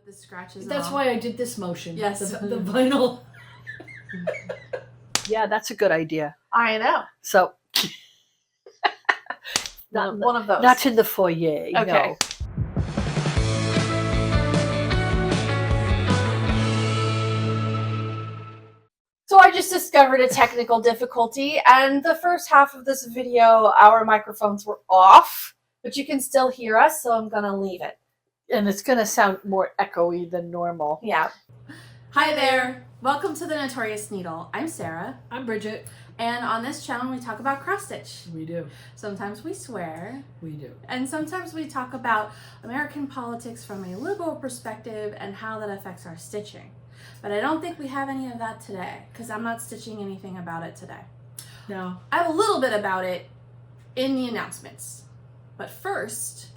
the scratches That's off. why I did this motion. Yes. The vinyl. Yeah, that's a good idea. I know. So, One of those. Not in the foyer. Okay. No. So I just discovered a technical difficulty, and the first half of this video, our microphones were off, but you can still hear us, so I'm gonna leave it. And it's going to sound more echoey than normal. Yeah. Hi there. Welcome to the Notorious Needle. I'm Sarah, I'm Bridget. and on this channel we talk about cross stitch. We do. Sometimes we swear, We do. and sometimes we talk about American politics from a liberal perspective and how that affects our stitching. But I don't think we have any of that today, because I'm not stitching anything about it today. No. I have a little bit about it in the announcements. But first,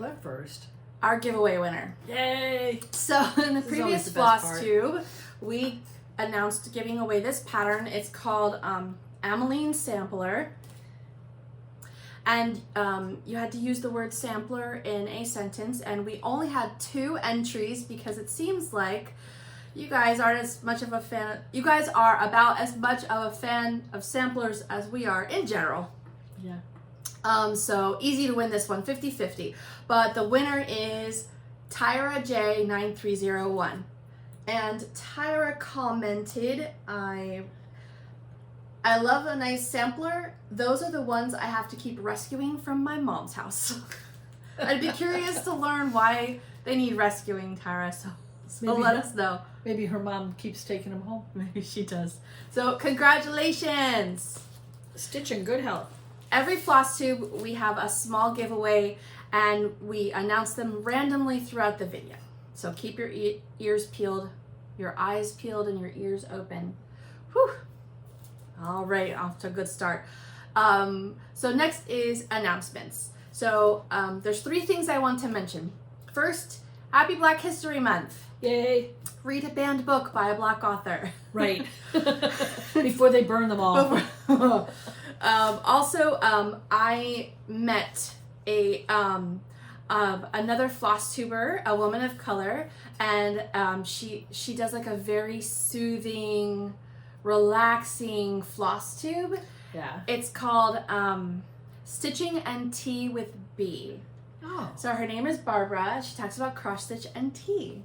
our giveaway winner. Yay! So in the This is always previous the best part. Flosstube, we announced giving away this pattern. It's called Ameline Sampler. And you had to use the word sampler in a sentence, and we only had 2 entries because it seems like you guys aren't as much of a fan. You guys are about as much of a fan of samplers as we are in general. Yeah. So easy to win this one, 50-50. But the winner is Tyra J9301. And Tyra commented, I love a nice sampler. Those are the ones I have to keep rescuing from my mom's house. I'd be curious to learn why they need rescuing, Tyra, so let us know. Maybe her mom keeps taking them home. Maybe she does. So congratulations. Stitch in good health. Every Flosstube, we have a small giveaway, and we announce them randomly throughout the video. So keep your ears peeled, your eyes peeled, and your ears open. Whew. All right, off to a good start. So next is announcements. So there's 3 things I want to mention. First, happy Black History Month. Yay! Read a banned book by a Black author. Right. Before they burn them all. Also, I met another Flosstuber, a woman of color, and she does like a very soothing, relaxing Flosstube. Yeah. It's called Stitching and Tea with B. Oh. So her name is Barbara. She talks about cross stitch and tea.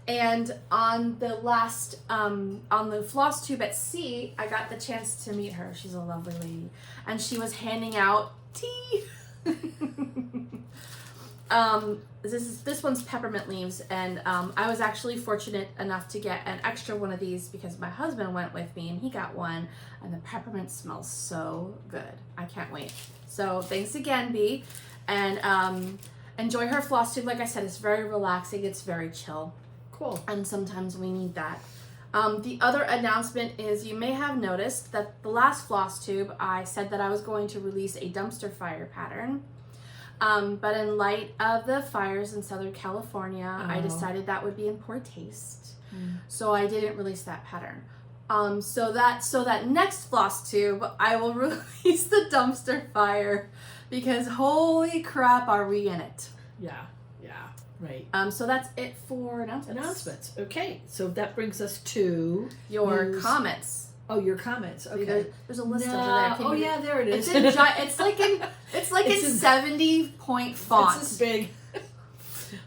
And on the last, on the Flosstube at sea, I got the chance to meet her. She's a lovely lady. And she was handing out tea. This one's peppermint leaves, and I was actually fortunate enough to get an extra one of these because my husband went with me and he got one, and the peppermint smells so good. I can't wait. So thanks again, B. And enjoy her Flosstube. Like I said, it's very relaxing. It's very chill. Cool. And sometimes we need that. The other announcement is you may have noticed that the last Flosstube I said that I was going to release a dumpster fire pattern. But in light of the fires in Southern California, I decided that would be in poor taste. So I didn't release that pattern. So that next Flosstube I will release the dumpster fire, because holy crap are we in it. Yeah. Yeah. Right. So that's it for announcements. Announcements. Okay. So that brings us to Your news. Comments. Oh, your comments. Okay. There's a list over there. Oh yeah, there it is. It's like in 70-point font. It's this big.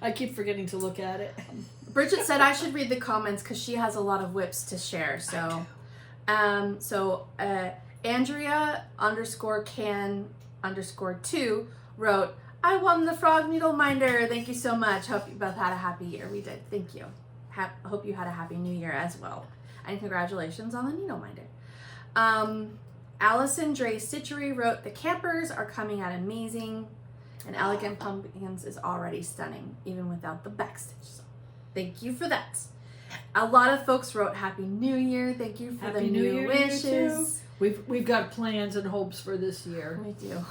I keep forgetting to look at it. Bridget said I should read the comments because she has a lot of whips to share. So, Andrea_can_2 wrote, I won the frog needle minder. Thank you so much. Hope you both had a happy year. We did. Thank you. Hope you had a happy new year as well. And congratulations on the needle minder. Allison Dre Stitchery wrote, the campers are coming out amazing, and Elegant Pumpkins is already stunning, even without the backstitch. So thank you for that. A lot of folks wrote Happy New Year. Thank you for the new wishes. We've got plans and hopes for this year. We do.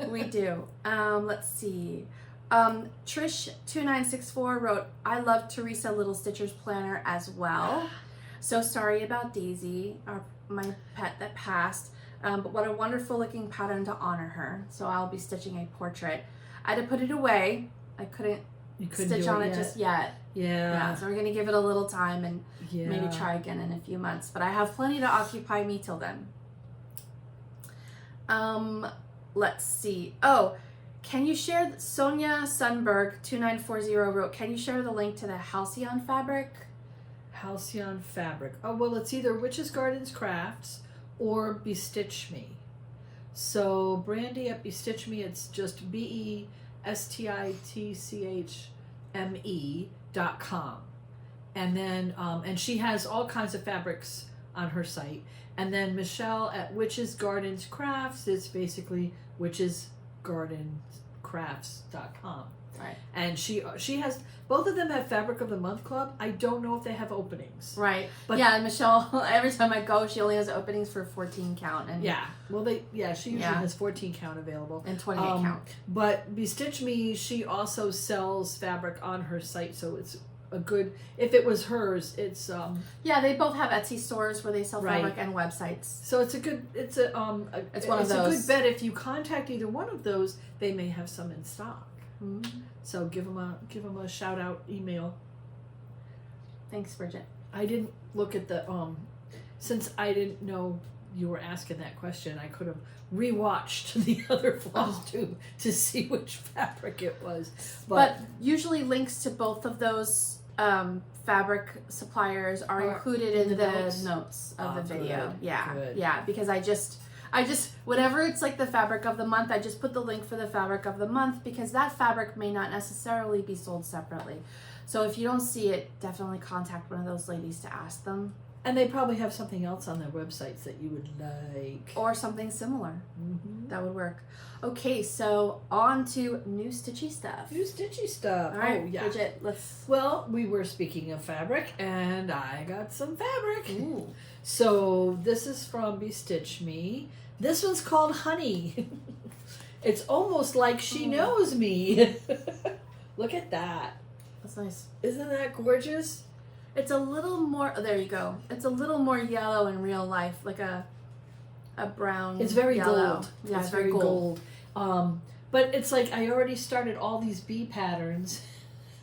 We do. Let's see. Trish2964 wrote, I love Teresa Little Stitcher's planner as well. So sorry about Daisy, my pet that passed. But what a wonderful looking pattern to honor her. So I'll be stitching a portrait. I had to put it away. I couldn't You couldn't stitch do on it it yet? just yet. Yeah. So we're going to give it a little time and Yeah. maybe try again in a few months. But I have plenty to occupy me till then. Let's see. Oh, can you share, Sonia Sunberg 2940 wrote, can you share the link to the Halcyon fabric? Halcyon fabric. Oh, well, it's either Witches Gardens Crafts or Bestitch Me. So Brandy at Bestitch Me, it's just bestitchme.com. And then, and she has all kinds of fabrics on her site. And then Michelle at Witches Gardens Crafts, it's basically witchesgardenscrafts.com. Right. And she has, both of them have Fabric of the Month Club. I don't know if they have openings. Right. But yeah, and Michelle, every time I go, she only has openings for 14 count. And yeah. Well, she usually has 14 count available. And 28 count. But Bestitch Me, she also sells fabric on her site, so it's a good, if it was hers, it's yeah, they both have Etsy stores where they sell Right. fabric and websites. So it's a good, it's one of those. It's a good bet if you contact either one of those, they may have some in stock. Mm-hmm. So give them a shout out email. Thanks, Bridget. I didn't look at the since I didn't know you were asking that question, I could have rewatched the other Flosstube to see which fabric it was. But usually links to both of those fabric suppliers are included in the notes of the video. Good, yeah, good. Yeah, because I just whenever it's like the fabric of the month, I just put the link for the fabric of the month because that fabric may not necessarily be sold separately. So if you don't see it, definitely contact one of those ladies to ask them. And they probably have something else on their websites that you would like. Or something similar. Mm-hmm. That would work. Okay, so on to new stitchy stuff. New stitchy stuff. All right, oh, yeah. Bridget, let's... Well, we were speaking of fabric, and I got some fabric. Ooh. So this is from Bestitch Me. This one's called Honey. It's almost like she knows me. Look at that. That's nice. Isn't that gorgeous? It's a little more... Oh, there you go. It's a little more yellow in real life, like a brown It's very yellow. gold. Yeah, it's very gold. But it's like I already started all these bee patterns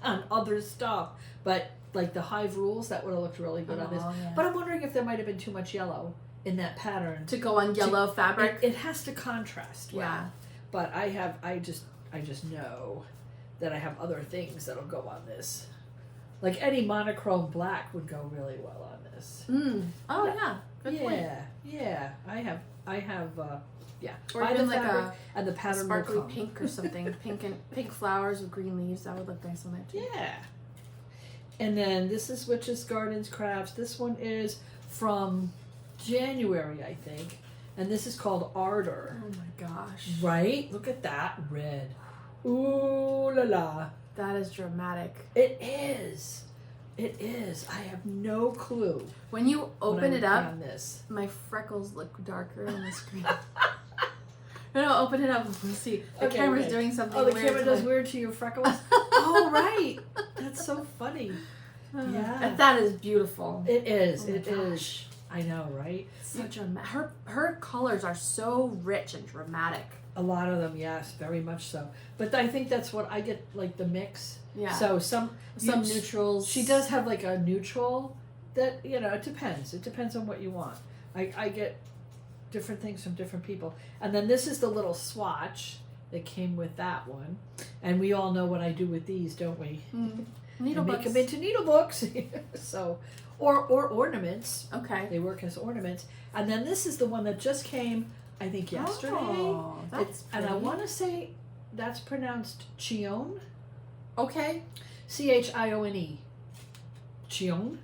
on other stuff. But like the Hive Rules, that would have looked really good on this. Yeah. But I'm wondering if there might have been too much yellow in that pattern. To go on yellow fabric? It has to contrast well. Yeah. But I just know that I have other things that'll go on this. Like any monochrome black would go really well on this. Oh yeah, good point. Yeah. I have yeah. Or Buy even the like fabric, a and the pattern sparkly will come. pink or something. Pink flowers with green leaves. That would look nice on there too. Yeah. And then this is Witches Gardens Crafts. This one is from January, I think. And this is called Ardor. Oh my gosh. Right? Look at that red. Ooh la la. That is dramatic. It is. It is. I have no clue. When you open it up, on this. my freckles look darker on the screen. No, open it up. Let's see. The Okay, camera's right. doing something Oh, the weird. camera does weird to your freckles? Oh, right. That's so funny. Yeah. That is beautiful. It is. Oh my It is. gosh. I know, right? So dramatic. Her colors are so rich and dramatic. A lot of them, yes, very much so. But I think that's what I get, like the mix. Yeah. So some neutrals. She does have like a neutral that, it depends. It depends on what you want. I get different things from different people. And then this is the little swatch that came with that one. And we all know what I do with these, don't we? Needle Make books. them into needle books. So, or ornaments. Okay. They work as ornaments. And then this is the one that just came, I think, yesterday. Oh, that's and I pretty. want to say that's pronounced Chione. Okay. Chione. Chione,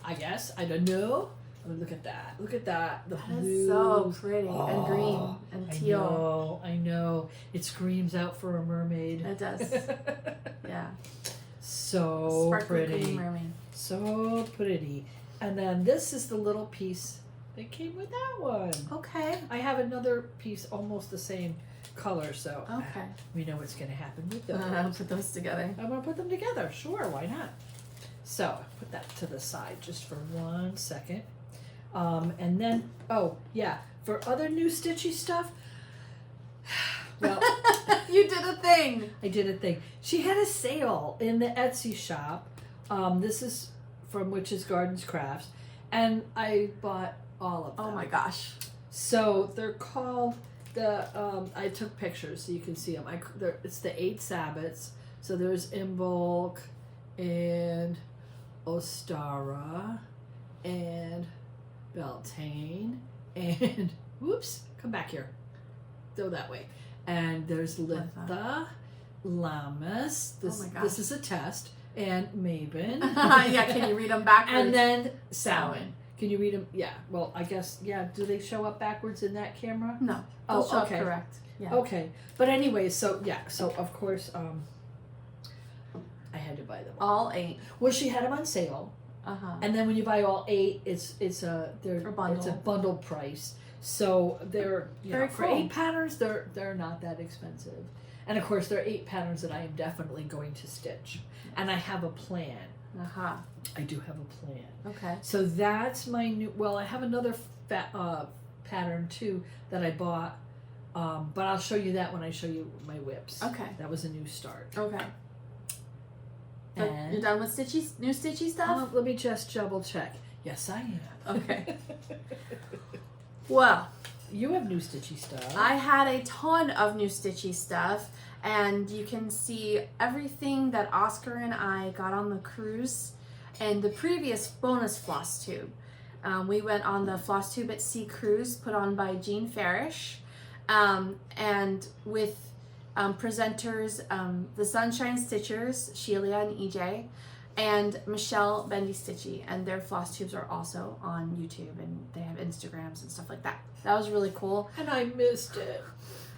I guess. I don't know. I mean, look at that. Look at that. The That blues. is so pretty and green and teal. I know. It screams out for a mermaid. It does. Yeah. So Sparkly pretty. green mermaid. So pretty. And then this is the little piece that came with that one. Okay. I have another piece almost the same color, so Okay. we know what's going to happen with those. I'll put those together. I'm going to put them together. Sure, why not? So put that to the side just for 1 second. And then, oh, yeah, for other new Stitchy stuff, Well, you did a thing. I did a thing. She had a sale in the Etsy shop. This is from Witches Gardens Crafts, and I bought all of them. Oh my gosh. So they're called the. I took pictures so you can see them. It's the 8 Sabbats. So there's Imbolc and Ostara and Beltane and whoops, come back here. Go that way. And there's Litha, Lammas. Oh my gosh. This is a test. And Mabon. Yeah, can you read them backwards? And then Samhain. Can you read them? Yeah. Well, I guess, yeah. Do they show up backwards in that camera? No. Oh, They'll show okay. up correct. Yeah. Okay. But anyway, so yeah. So of course, I had to buy them. All 8. Well, she had them on sale. And then when you buy all 8, it's a bundle price. So they're Very for cool. 8 patterns, they're not that expensive. And of course, there are 8 patterns that I am definitely going to stitch, and I have a plan. I do have a plan. Okay. So that's my new. Well, I have another pattern too that I bought, but I'll show you that when I show you my whips. Okay. That was a new start. Okay. And you're done with new Stitchy stuff? let me just double check. Yes, I am. Okay. Well, you have new Stitchy stuff. I had a ton of new Stitchy stuff, and you can see everything that Oscar and I got on the cruise and the previous bonus Flosstube. We went on the Flosstube at Sea cruise put on by Jean Farish, and with presenters, the Sunshine Stitchers, Sheila and EJ, and Michelle Bendy Stitchy, and their Flosstubes are also on YouTube, and they have Instagrams and stuff like that. That was really cool. And I missed it.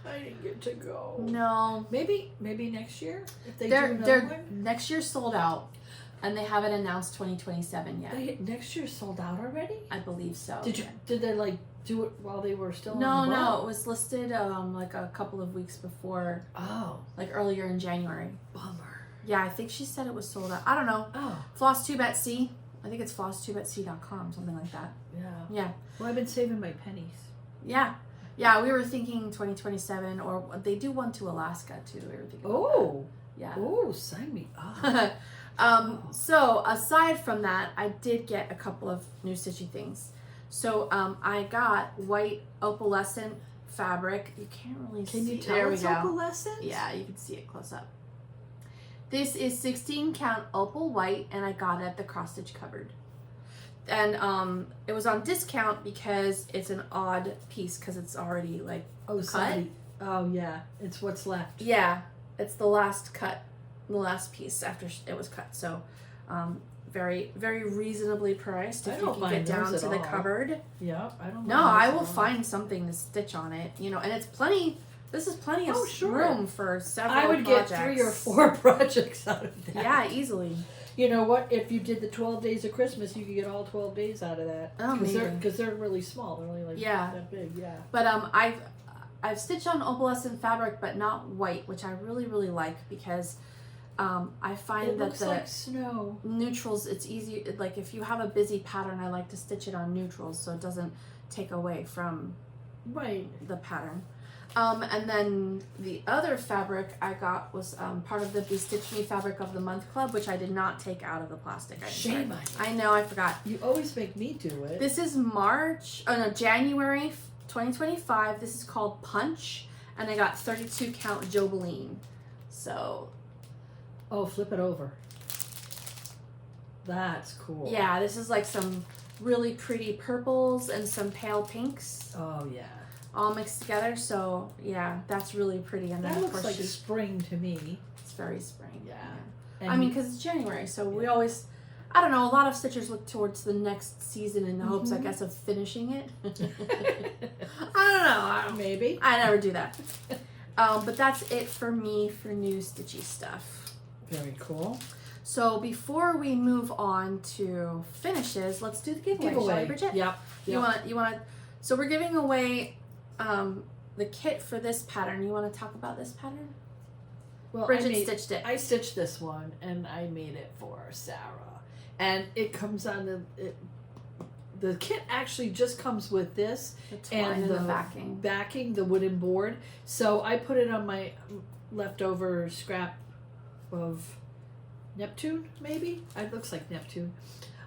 I didn't get to go. No. Maybe next year if they They're do another one. next year's sold out, and they haven't announced 2027 yet. Next year sold out already? I believe so. Did they like do it while they were still No, on the boat? no, it was listed like a couple of weeks before, Oh, like earlier in January. bummer. Yeah, I think she said it was sold out. I don't know. Oh, Flosstube at Sea. I think it's flosstubeatsea.com, something like that. yeah. Yeah. Well, I've been saving my pennies. Yeah. Yeah, we were thinking 2027, or they do one to Alaska too. We were thinking about Oh, that. Yeah. oh, sign me up. So aside from that, I did get a couple of new Stitchy things. So I got white opalescent fabric. You can't really see. Can you tell There it's we go. opalescent? Yeah, you can see it close up. This is 16 count opal white, and I got it at the cross stitch cupboard. And it was on discount because it's an odd piece because it's already like Oh, cut. somebody. Oh, yeah. It's what's left. Yeah, it's the last cut, the last piece after it was cut. So, very, very reasonably priced I if you don't can find get down those to at the all. cupboard. Yeah, I don't know. No, I will find something to stitch on it. You know, and it's plenty. This is plenty of Oh, sure. room for several. I would projects. get 3 or 4 projects out of that. Yeah, easily. You know what? If you did the 12 days of Christmas, you could get all 12 days out of that. Oh, maybe. Because they're really small. They're only like Yeah. that big. Yeah. But I've stitched on opalescent fabric, but not white, which I really, really like because I find It that looks the like snow. neutrals, it's easy. Like if you have a busy pattern, I like to stitch it on neutrals so it doesn't take away from Right. the pattern. And then the other fabric I got was part of the Bestitch Me Fabric of the Month Club, which I did not take out of the plastic. Shame on you. I know, I forgot. You always make me do it. This is January 2025. This is called Punch, and I got 32 count Jobeline. So, Oh, flip it over. That's cool. yeah, this is like some really pretty purples and some pale pinks Oh, yeah. all mixed together. So, yeah, that's really pretty. And then, That of looks course, like she's spring to me. it's very spring. Yeah. I mean, because it's January, so we always, I don't know, a lot of stitchers look towards the next season in the hopes, I guess, of finishing it. I don't know. Maybe. I never do that. But that's it for me for new Stitchy stuff. Very cool. So before we move on to finishes, let's do the giveaway. Shall we, Bridget? Yep. You want? So we're giving away the kit for this pattern. You want to talk about this pattern? Well, Bridget stitched it. I stitched this one, and I made it for Sarah. And it comes on the kit actually just comes with this The twine and the backing, the wooden board. So I put it on my leftover scrap of Neptune, maybe? It looks like Neptune.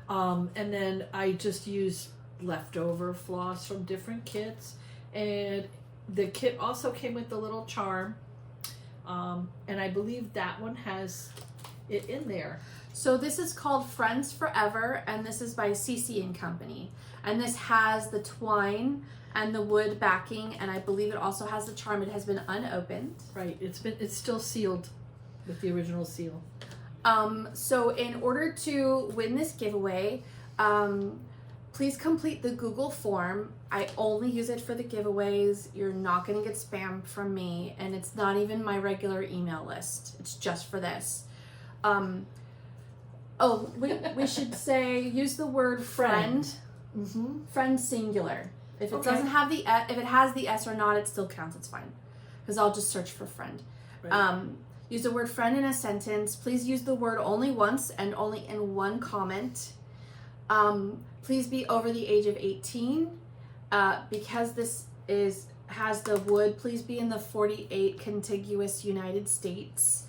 And then I just use leftover floss from different kits. And the kit also came with the little charm. And I believe that one has it in there. So this is called Friends Forever, and this is by CC and Company. And this has the twine and the wood backing, and I believe it also has the charm. It has been unopened. Right. It's still sealed with the original seal. So in order to win this giveaway, please complete the Google form. I only use it for the giveaways. You're not going to get spam from me, and it's not even my regular email list. It's just for this. We should say, use the word friend. Mm-hmm. Friend singular. If it Okay. doesn't have the if it has the S or not, it still counts. It's fine, because I'll just search for friend. Right. Use the word friend in a sentence. Please use the word only once and only in one comment. Please be over the age of 18. Because this has the wood, please be in the 48 contiguous United States.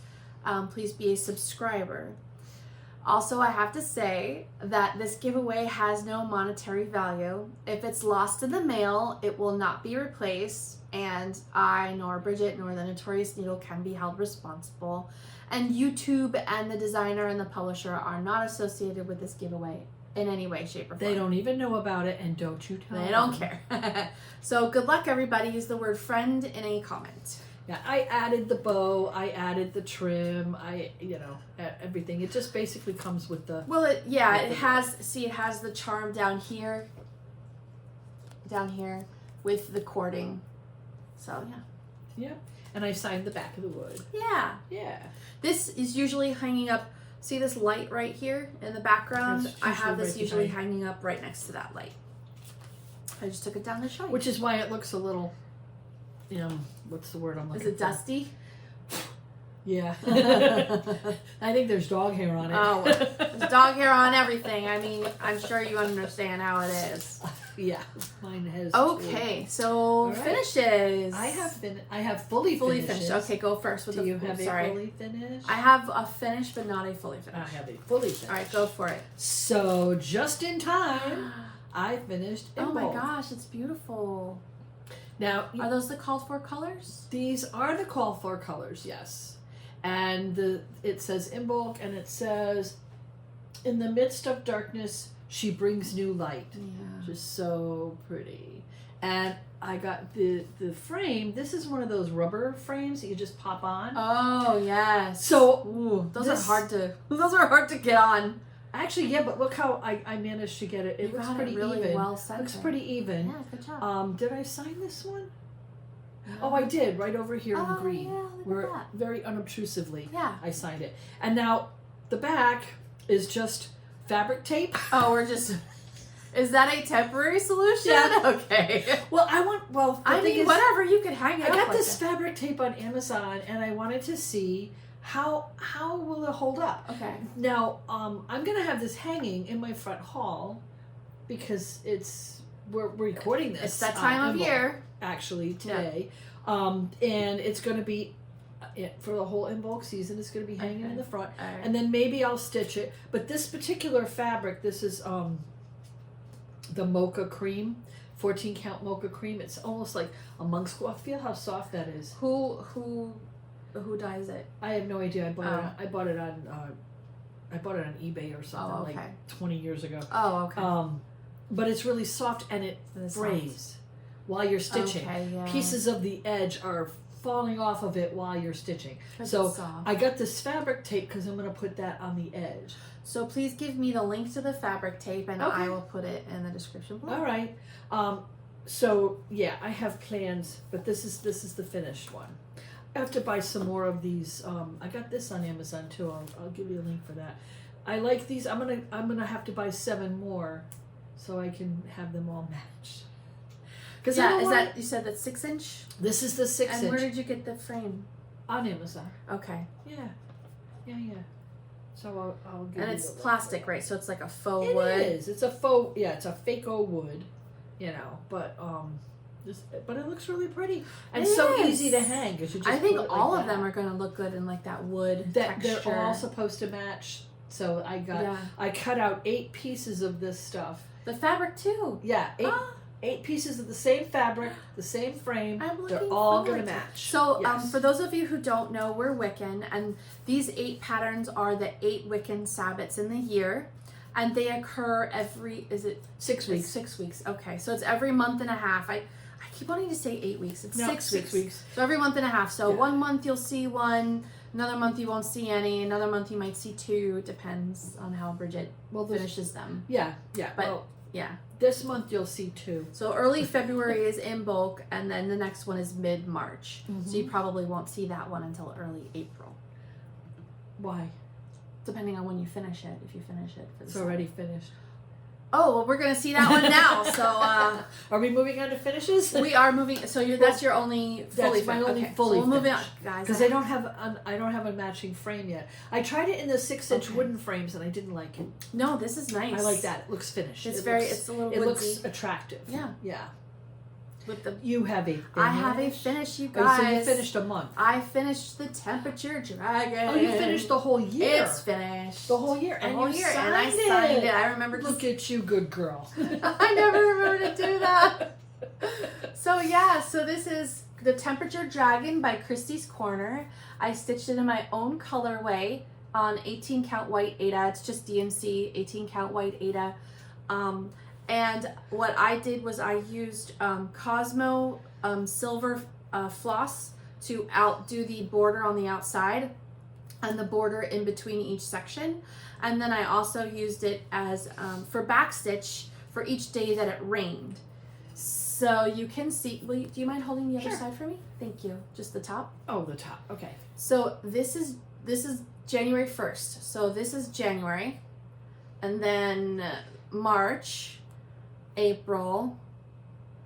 Please be a subscriber. Also, I have to say that this giveaway has no monetary value. If it's lost in the mail, it will not be replaced, and I, nor Bridget, nor the Notorious Needle can be held responsible. And YouTube and the designer and the publisher are not associated with this giveaway in any way, shape, or form. They don't even know about it, and don't you tell them. They don't care. So good luck, everybody. Use the word friend in a comment. Yeah, I added the bow, I added the trim, everything. It just basically comes with the... Well, it has the charm down here with the cording. So, yeah. Yeah, and I signed the back of the wood. Yeah. Yeah. This is usually hanging up, see this light right here in the background? It's I have this right usually behind. hanging up right next to that light. I just took it down to show you. Which is why it looks a little, what's the word I'm looking for? Is it dusty? Yeah. I think there's dog hair on it. Oh, there's dog hair on everything. I mean, I'm sure you understand how it is. Yeah, mine has. Okay, so right. finishes. I have fully finished. Okay, go first with Do the. you have sorry. a fully finished? I have a finished, but not a fully I finished. have a fully finished. All right, go for it. So just in time, I finished. Oh my Emerald. gosh, it's beautiful. Now Are those the called for colors? these are the call for colors, yes. And it says in bulk, and it says, "In the midst of darkness, she brings new light." Yeah. Just so pretty. And I got the frame. This is one of those rubber frames that you just pop on. Oh yes. So ooh, those are hard to get on. actually, yeah, but look how I managed to get it. It You looks got pretty it really even. well centered. Looks pretty even. Yeah, good job. Did I sign this one? Oh, I did, right over here in green. Yeah, look Where at that. very unobtrusively Yeah. I signed it. And now the back is just fabric tape. Oh, is that a temporary solution? Yeah. Okay. Well, I mean, whatever, you could hang it I up got like this that. fabric tape on Amazon, and I wanted to see how will it hold up. Okay. Now, I'm gonna have this hanging in my front hall because we're recording this. It's that time of in bulk, year. actually today, and it's gonna be for the whole in bulk season. It's gonna be hanging in the front, All right. and then maybe I'll stitch it. But this particular fabric, this is the mocha cream. 14 count mocha cream. It's almost like a monk's cloth. Feel how soft that is. Who dyes it? I have no idea. I bought it on eBay or something like 20 years ago. Oh, okay. But it's really soft and it frays while you're stitching. Okay, yeah. Pieces of the edge are falling off of it while you're stitching. It's So soft. I got this fabric tape because I'm going to put that on the edge. So please give me the link to the fabric tape, and Okay. I will put it in the description below. All right. So yeah, I have plans, but this is the finished one. I have to buy some more of these. I got this on Amazon too. I'll give you a link for that. I like these. I'm gonna have to buy 7 more, so I can have them all matched. Because you said that's 6-inch? This is the 6-inch And where did you get the frame? on Amazon. Okay. Yeah. So I'll give And you it's the link plastic, for that. right? So it's like a faux It wood. is. It's a faux. Yeah, it's a fake-o wood. But but it looks really pretty and so easy to hang. You just I think put it all like of them are going to look good in like that wood texture. They're all supposed to match. So I cut out 8 pieces of this stuff. The fabric too. Yeah, 8 pieces of the same fabric, the same frame. They're all going to match. So for those of you who don't know, we're Wiccan, and these 8 patterns are the 8 Wiccan Sabbats in the year, and they occur every 6 weeks. 6 weeks. Okay, so it's every month and a half. I keep wanting to say 8 weeks. It's 6 weeks. So every month and a half. So 1 month you'll see 1. Another month you won't see any. Another month you might see 2. Depends on how Bridget finishes them. Yeah. But this month you'll see 2. So early February is in bulk, and then the next one is mid-March. Mm-hmm. So you probably won't see that one until early April. Why? Depending on when you finish it. If you finish it for the summer. Already finished. Oh, well, we're going to see that one now. So are we moving on to finishes? We are moving. So that's your only fully That's my only okay. fully So we'll move finished. on, guys. Because I don't have a matching frame yet. I tried it in the 6-inch wooden frames and I didn't like it. No, this is nice. I like that. It looks finished. It's it's a little It woodsy. looks attractive. Yeah. With the You have a finish. I have a finish, you Oh, guys. so you finished a month. I finished the Temperature Dragon. Oh, you finished the whole year. It's finished. The whole year. And And you and signed I it. signed it. I remember. Look at you, good girl. I never remember to do that. So this is the Temperature Dragon by Christie's Corner. I stitched it in my own colorway on 18 count white Aida. It's just DMC 18 count white Aida. And what I did was I used Cosmo silver floss to outdo the border on the outside and the border in between each section. And then I also used it as for backstitch for each day that it rained. So you can see, do you mind holding the other side for me? Thank you. Just the top? Oh, the top. Okay. So this is January 1st. So this is January. And then March, April,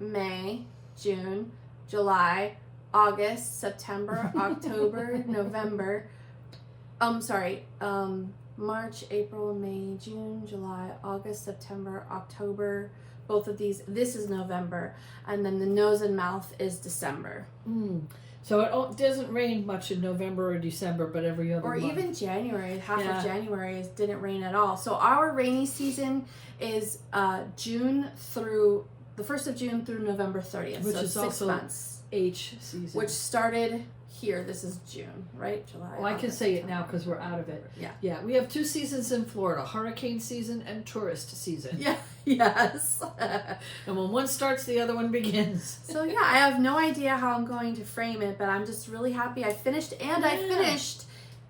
May, June, July, August, September, October, November. March, April, May, June, July, August, September, October. Both of these. This is November, and then the nose and mouth is December. So it doesn't rain much in November or December, but every other month. Or even January. Half of January didn't rain at all. So our rainy season is June through the 1st of June through November 30th. Which so is 6 also months. H season. Which started here. This is June, right? July. Well, I can say it now because we're out of it. Yeah. We have 2 seasons in Florida: hurricane season and tourist season. Yeah. Yes. And when one starts, the other one begins. So I have no idea how I'm going to frame it, but I'm just really happy I finished, and I finished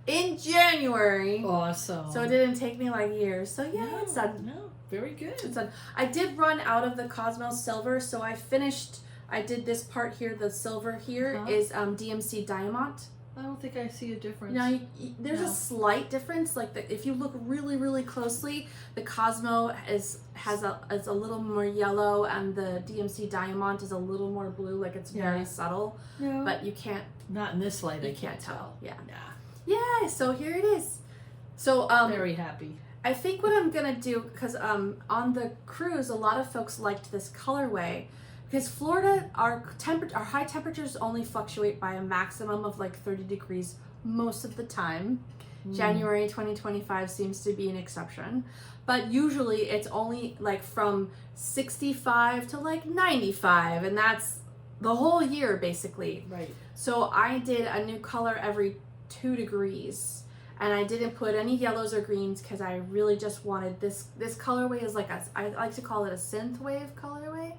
in January. Awesome. So it didn't take me like years. So it's done. No, very good. It's done. I did run out of the Cosmo silver, so I did this part here. The silver here is DMC Diamond. I don't think I see a difference. No, there's a slight difference. Like if you look really, really closely, the Cosmo is a little more yellow, and the DMC Diamond is a little more blue. Like it's very subtle, but you can't. Not in this light. You can't tell. Yeah. So here it is. So very happy. I think what I'm gonna do, because on the cruise, a lot of folks liked this colorway. Because Florida, our high temperatures only fluctuate by a maximum of like 30 degrees most of the time. January 2025 seems to be an exception. But usually it's only like from 65 to like 95, and that's the whole year basically. Right. So I did a new color every 2 degrees. And I didn't put any yellows or greens because I really just wanted this colorway is like I like to call it a synth wave colorway.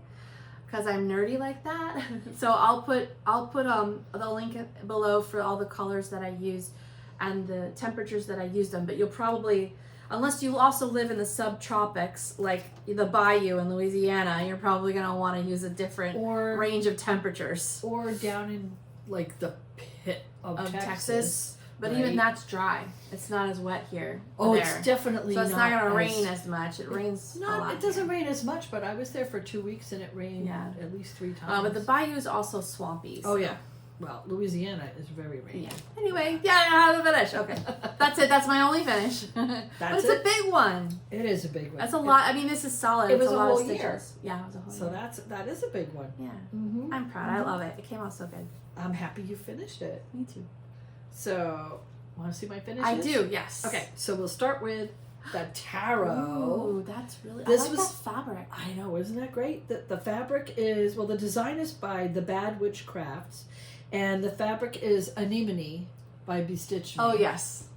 Because I'm nerdy like that. So I'll put the link below for all the colors that I used and the temperatures that I used them. But you'll probably, unless you also live in the subtropics like the Bayou in Louisiana, you're probably going to want to use a different range of temperatures. Or down in like the pit of Texas. But even that's dry. It's not as wet here. It's definitely not. So it's not going to rain as much. It rains a lot. It doesn't rain as much, but I was there for 2 weeks and it rained at least 3 times. But the bayou is also swampy. Oh, yeah. well, Louisiana is very rainy. Yeah. Anyway, yeah, I know how to finish. Okay. That's it. That's my only finish. But it's a big one. It is a big one. That's a lot. I mean, this is solid. It was it's a lot whole of stitches. year. Yeah, it was a whole So year. that is a big one. Yeah. Mm-hmm. I'm proud. I love it. It came out so good. I'm happy you finished it. Me too. So, want to see my finishes? I do, yes. Okay, so we'll start with the taro. Ooh, that's really, This I like was- that fabric. I know, isn't that great? The fabric is, well, the design is by The Bad Witch Crafts, and the fabric is Anemone by Stitch. Oh, yes.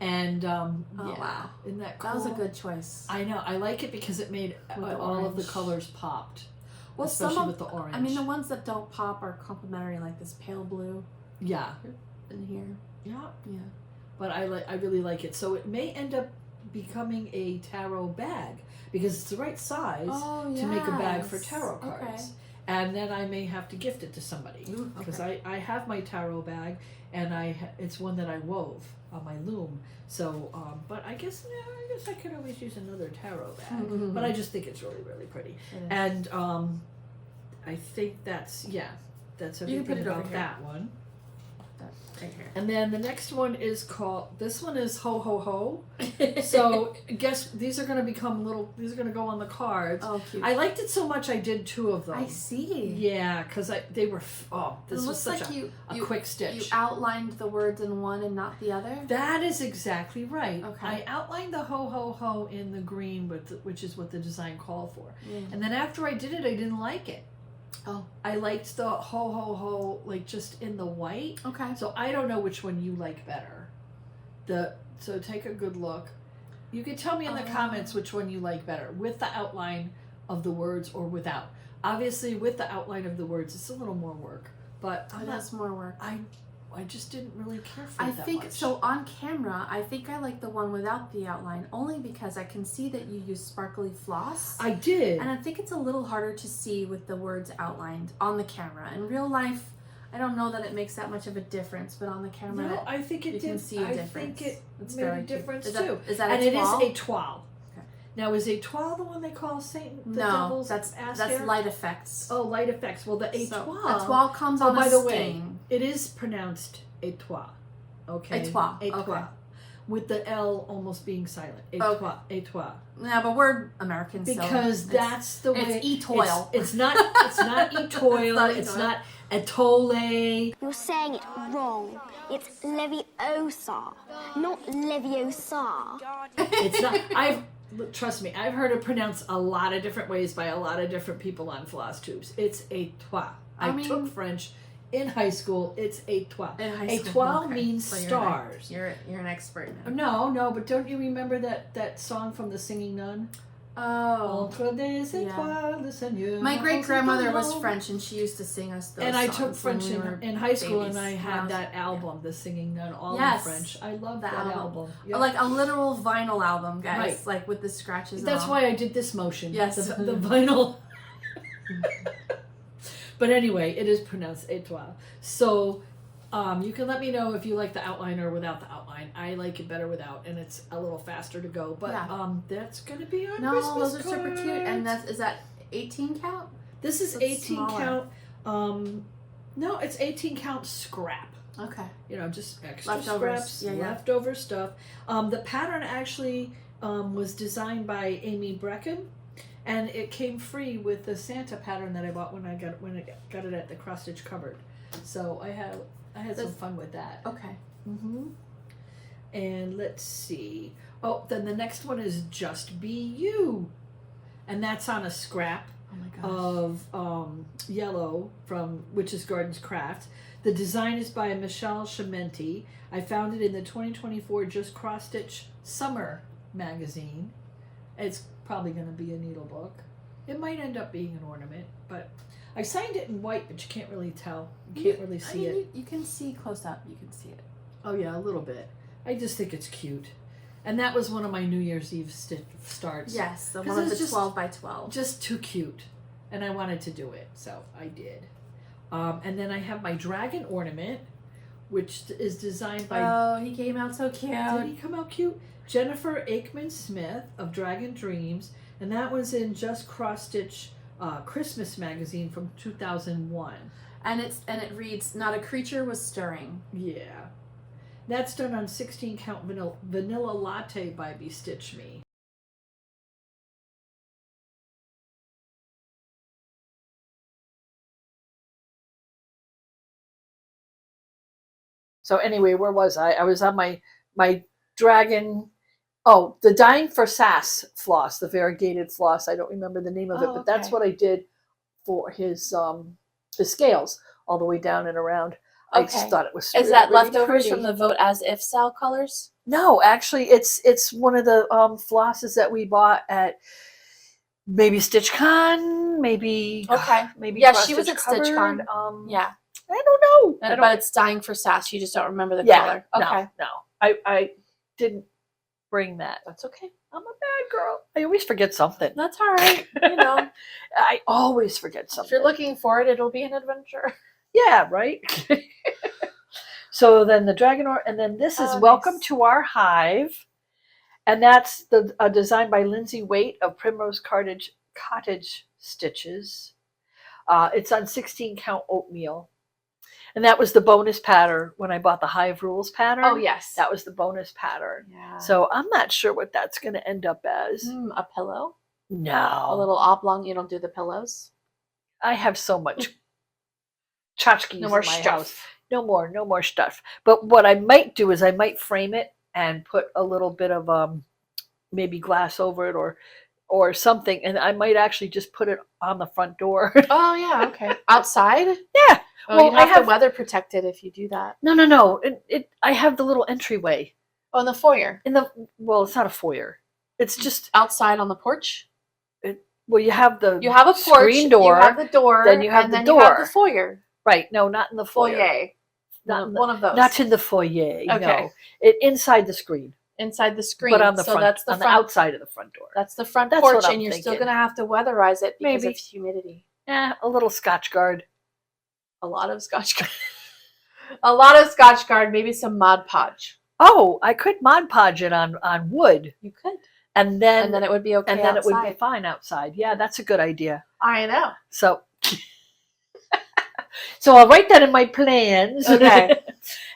And, Oh, yeah. wow. Isn't that cool? That was a good choice. I know, I like it because it made With the all of the orange. colors popped. Well, especially some of, with the orange. I mean, the ones that don't pop are complementary, like this pale blue Yeah. in here. Yeah. Yeah. But I really like it. So it may end up becoming a tarot bag because it's the right size to make a bag for tarot cards. Okay. And then I may have to gift it to somebody Ooh, because okay. I have my tarot bag and it's one that I wove on my loom. So, but I guess I could always use another tarot bag. Mm-hmm. But I just think it's really, really pretty. It is. And I think that's You can everything put it over about here. that one. Right here. And then the next one is this one is Ho Ho Ho. So guess these are going to become these are going to go on the cards. Oh, cute. I liked it so much I did 2 of them. I see. Yeah, because they were, this It was looks such like a quick stitch. You outlined the words in one and not the other? That is exactly right. Okay. I outlined the Ho Ho Ho in the green, which is what the design called for. Mm. And then after I did it, I didn't like it. Oh. I liked the Ho Ho Ho, like just in the white. Okay. So I don't know which one you like better. So take a good look. You can tell me in the comments which one you like better, with the outline of the words or without. Obviously, with the outline of the words, it's a little more work. But That's more work. I just didn't really care for I it that think much. so. On camera, I think I like the one without the outline, only because I can see that you use sparkly floss. I did. And I think it's a little harder to see with the words outlined on the camera. In real life, I don't know that it makes that much of a difference, but on the camera, No, I think it you did. can see a I difference. think it It's made very a cute. difference Is too. that And a it toile? is a toile. Okay. Now, is a toile the one they call Saint the No, Devil's that's ass hair? light effects. Oh, light effects. Well, the So, étoile. a toile comes Oh, on by a the stain. way, it is pronounced étoile. Okay. Étoile, Étoile. okay. With the L almost being silent. Étoile. Étoile. Yeah, but we're Americans, Because so that's the way. it's e-toile. It's not. It's not étoile. It's not atole. You're saying it wrong. It's Leviosa, not Leviosa. It's not. Trust me. I've heard it pronounced a lot of different ways by a lot of different people on Flosstubes. It's étoile. I mean- took French in high school. It's étoile. In high school, Étoile okay. means So stars. You're an expert now. No, but don't you remember that song from the Singing Nun? Oh. Entre des étoiles, le Seigneur. My great grandmother was French. French, and she used to sing us those And I songs took when French we were in high school, babies. and I When had was- that album, The Singing Nun, all Yes. in French. I love The that album. Yeah. Like a literal vinyl album, guys. Right. Like with the scratches. That's and all. why I did this motion. Yes. The vinyl. But anyway, it is pronounced étoile. So you can let me know if you like the outline or without the outline. I like it better without, and it's a little faster to go. But Yeah. that's going to be on No, Christmas those are super cute. And cards. is that 18 count? This is so 18 smaller. count. No, it's 18 count scrap. Okay. Just extra Leftovers. scraps, Yeah, yeah. leftover stuff. The pattern actually was designed by Amy Breckon, and it came free with the Santa pattern that I bought when I got it at the cross stitch cupboard. So I had some fun with that. Okay. And let's see. Oh, then the next one is Just Be You, and that's on a scrap Oh my gosh. of yellow from Witch's Gardens Crafts. The design is by Michelle Chimenti. I found it in the 2024 Just Cross Stitch Summer magazine. It's probably going to be a needle book. It might end up being an ornament, but I signed it in white, but you can't really tell. You can't really see it. You can see close up. You can see it. Oh yeah, a little bit. I just think it's cute. And that was one of my New Year's Eve starts. Yes, the 'Cause one of it's the just- 12 by 12. Just too cute. And I wanted to do it, so I did. And then I have my dragon ornament, which is designed by... Oh, he came out so cute. Did he come out cute? Jennifer Aikman Smith of Dragon Dreams. And that was in Just Cross Stitch Christmas magazine from 2001. And it reads, "Not a creature was stirring." Yeah. That's done on 16 count vanilla latte by Stitch Me. So anyway, where was I? I was on my dragon. Oh, the Dying for Sass floss, the variegated floss. I don't remember the name of it, but that's okay. what I did for his scales all the way down and around. I just Okay. thought it was Is really, that really leftovers pretty. from the Vote As If Sal colors? No, actually, it's one of the flosses that we bought at maybe StitchCon, maybe maybe Yeah, she was at Cross-Stitch StitchCon. Cupboard. Yeah. I don't know. But it's Dying for Sass. You just don't remember the Yeah, color. Okay. no. I didn't bring that. That's okay. I'm a bad girl. I always forget something. That's all right. You know, I always forget something. if you're looking for it, it'll be an adventure. Yeah, right? So then the Dragon and then this is Welcome nice. to Our Hive. And that's the design by Lindsay Waite of Primrose Cottage Stitches. It's on 16 count oatmeal. And that was the bonus pattern when I bought the Hive Rules pattern. Oh, yes. That was the bonus pattern. Yeah. So I'm not sure what that's going to end up as. A pillow? No. A little oblong. You don't do the pillows? I have so much tchotchkes No more in my stuff. house. No more stuff. But what I might do is I might frame it and put a little bit of maybe glass over it or something, and I might actually just put it on the front door. Oh, yeah, okay. Outside? Yeah. Oh, Well, you have to weather protect it if you do that. No. I have the little entryway. Oh, in the foyer? Well, it's not a foyer. It's just outside on the porch? Well, you have a porch, screen door. You have the door. Then you have and the then door. You have the foyer. Right. No, not in the foyer. One of those. Not in the foyer. Okay. No. Inside the screen. Inside the screen. But on the front, that's the on front, the outside of the front door. That's the front That's porch, what I'm and you're still thinking. going to have to weatherize it because Maybe. of humidity. A little Scotch Guard. A lot of Scotch Guard. A lot of Scotch Guard, maybe some Mod Podge. Oh, I could Mod Podge it on wood. You could. And then it would be okay And then outside. it would be fine outside. Yeah, that's a good idea. I know. So I'll write that in my plans. Okay.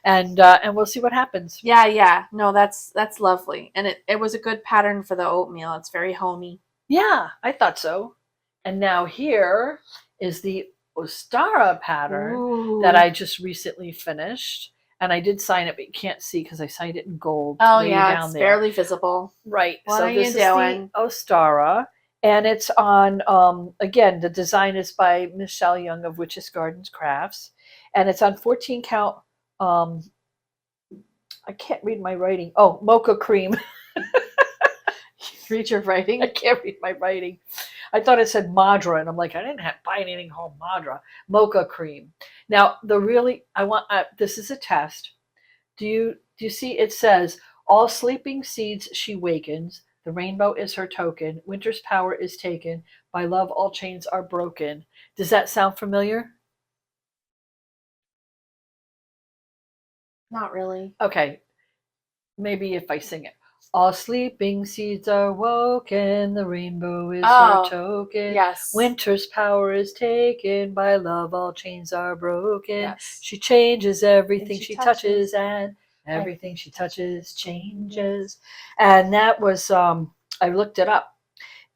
and we'll see what happens. Yeah. No, that's lovely. And it was a good pattern for the oatmeal. It's very homey. Yeah, I thought so. And now here is the Ostara pattern that I just recently finished. And I did sign it, but you can't see because I signed it in gold. Oh, way yeah, down it's there. barely visible. Right. What so are this you is doing? the Ostara. And it's on, again, the design is by Michelle Young of Witches Gardens Crafts. And it's on 14 count, I can't read my writing. Oh, mocha cream. Read your writing? I can't read my writing. I thought it said Madra, and I'm like, I didn't buy anything called Madra. Mocha cream. Now, this is a test. Do you see it says, all sleeping seeds she wakens, the rainbow is her token, winter's power is taken, by love all chains are broken. Does that sound familiar? Not really. Okay, maybe if I sing it. All sleeping seeds are woken, the rainbow is her token. Yes. Winter's power is taken, by love all chains are broken. Yes. She changes everything she she touches, and everything she touches changes. And that was, I looked it up,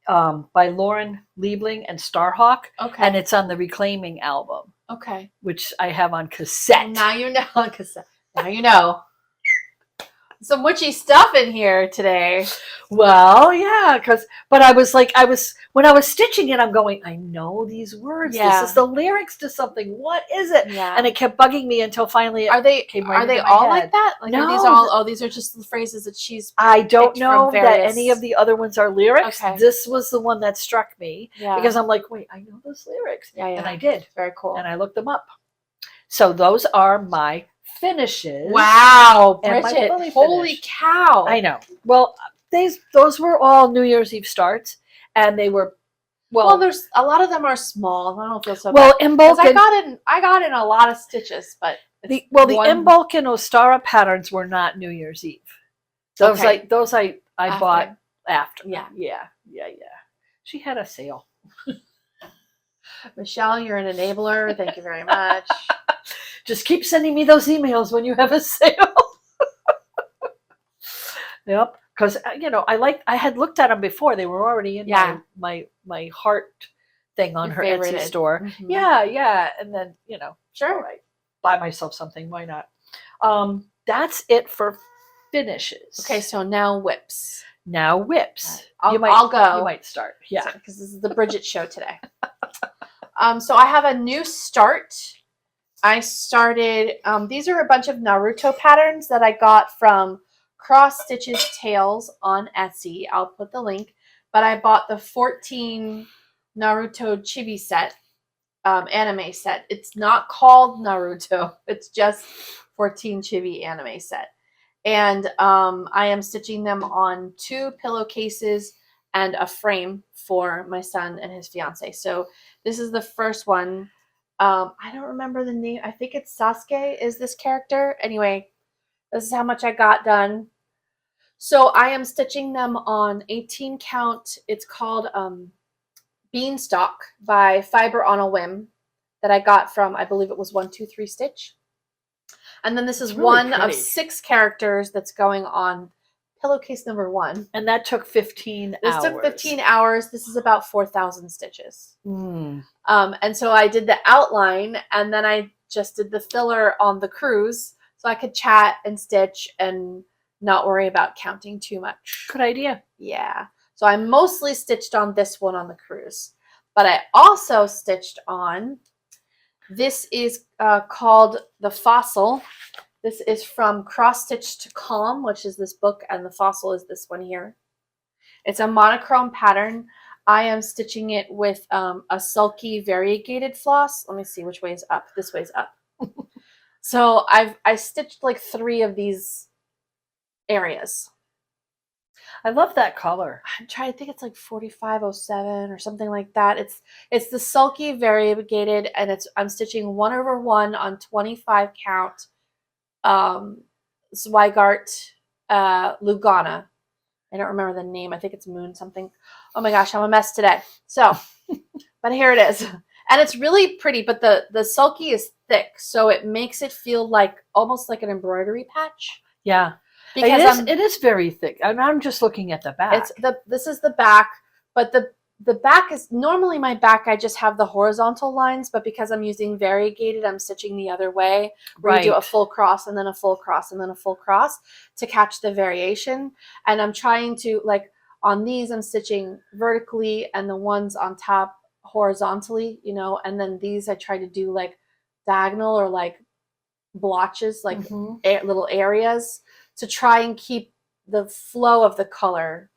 by Lauren Liebling and Starhawk. Okay. And it's on the Reclaiming album. Okay. Which I have on cassette. Now you know on cassette. Now you know. Some witchy stuff in here today. Well, yeah, but when I was stitching it, I'm going, I know these words. Yeah. This is the lyrics to something. What is it? Yeah. And it kept bugging me until finally it came right Are they into my all head. like that? Like, no. Are these all? These are just the phrases that she's. I don't picked know from that various- any of the other ones are lyrics. Okay. This was the one that struck me because I'm like, wait, I know those lyrics. Yeah. And I did. Very cool. And I looked them up. So those are my finishes. Wow, And my Bridget! fully Holy finished. cow! I know. Well, those were all New Year's Eve starts, and they were well. There's a lot of them are small. I don't feel so well bad. in bulk. I got in a lot of stitches, but The in bulk and Ostara patterns were not New Year's Eve. Those I bought after. Yeah. She had a sale. Michelle, you're an enabler. Thank you very much. Just keep sending me those emails when you have a sale. Yep, because I had looked at them before. They were already in my heart thing on her Etsy store. Mm-hmm. Yeah, and then Sure, I buy myself something. Why not? That's it for finishes. Okay, so now whips. Now whips. I'll go. You might start. Yeah, because this is the Bridget show today. So I have a new start. I started. These are a bunch of Naruto patterns that I got from Cross Stitch's Tales on Etsy. I'll put the link. But I bought the 14 Naruto chibi set, anime set. It's not called Naruto. It's just 14 chibi anime set. And I am stitching them on 2 pillowcases and a frame for my son and his fiance. So this is the first one. I don't remember the name. I think it's Sasuke is this character. Anyway, this is how much I got done. So I am stitching them on 18 count. It's called Beanstalk by Fiber on a Whim that I got from, I believe it was 123 Stitch. And then this is really one pretty. Of 6 characters that's going on pillowcase number 1. And that took 15 hours. This took 15 hours. This is about 4,000 stitches. And so I did the outline, and then I just did the filler on the cruise so I could chat and stitch and not worry about counting too much. Good idea. Yeah. So I mostly stitched on this one on the cruise. But I also stitched on, this is called The Fossil. This is from Cross Stitch to Calm, which is this book, and the fossil is this one here. It's a monochrome pattern. I am stitching it with a sulky variegated floss. Let me see which way is up. This way is up. So I stitched like 3 of these areas. I love that color. I'm trying to think, it's like 4507 or something like that. It's the sulky variegated, and I'm stitching 1/1 on 25 count Zweigart Lugana. I don't remember the name. I think it's Moon something. Oh my gosh, I'm a mess today. So, but here it is. And it's really pretty, but the sulky is thick, so it makes it feel like almost like an embroidery patch. Yeah. Because it is very thick. And I'm just looking at the back. This is the back, but the back is normally my back. I just have the horizontal lines, but because I'm using variegated, I'm stitching the other way. Where you do a full cross and then a full cross and then a full cross to catch the variation. And I'm trying to, like, on these, I'm stitching vertically, and the ones on top horizontally, and then these I try to do like diagonal or like blotches, like little areas, to try and keep the flow of the color.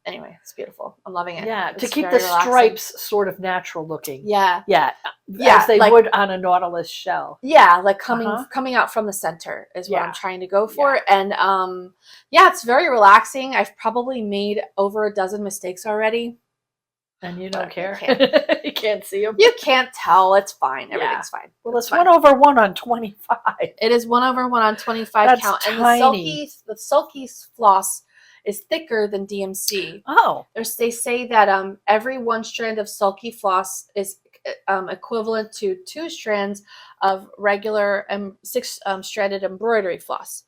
Anyway, it's beautiful. I'm loving it. Yeah, it's to keep the stripes sort of natural looking. Yeah. As they would on a Nautilus shell. Yeah, like coming out from the center is what I'm trying to go for. Yeah. And it's very relaxing. I've probably made over a dozen mistakes already. And you don't care. You can't see them. You can't tell. It's fine. Everything's fine. Well, it's 1/1 on 25. It is 1/1 on 25 That's count. tiny. And the sulky floss is thicker than DMC. Oh. They say that every 1 strand of sulky floss is equivalent to 2 strands of regular 6-stranded embroidery floss.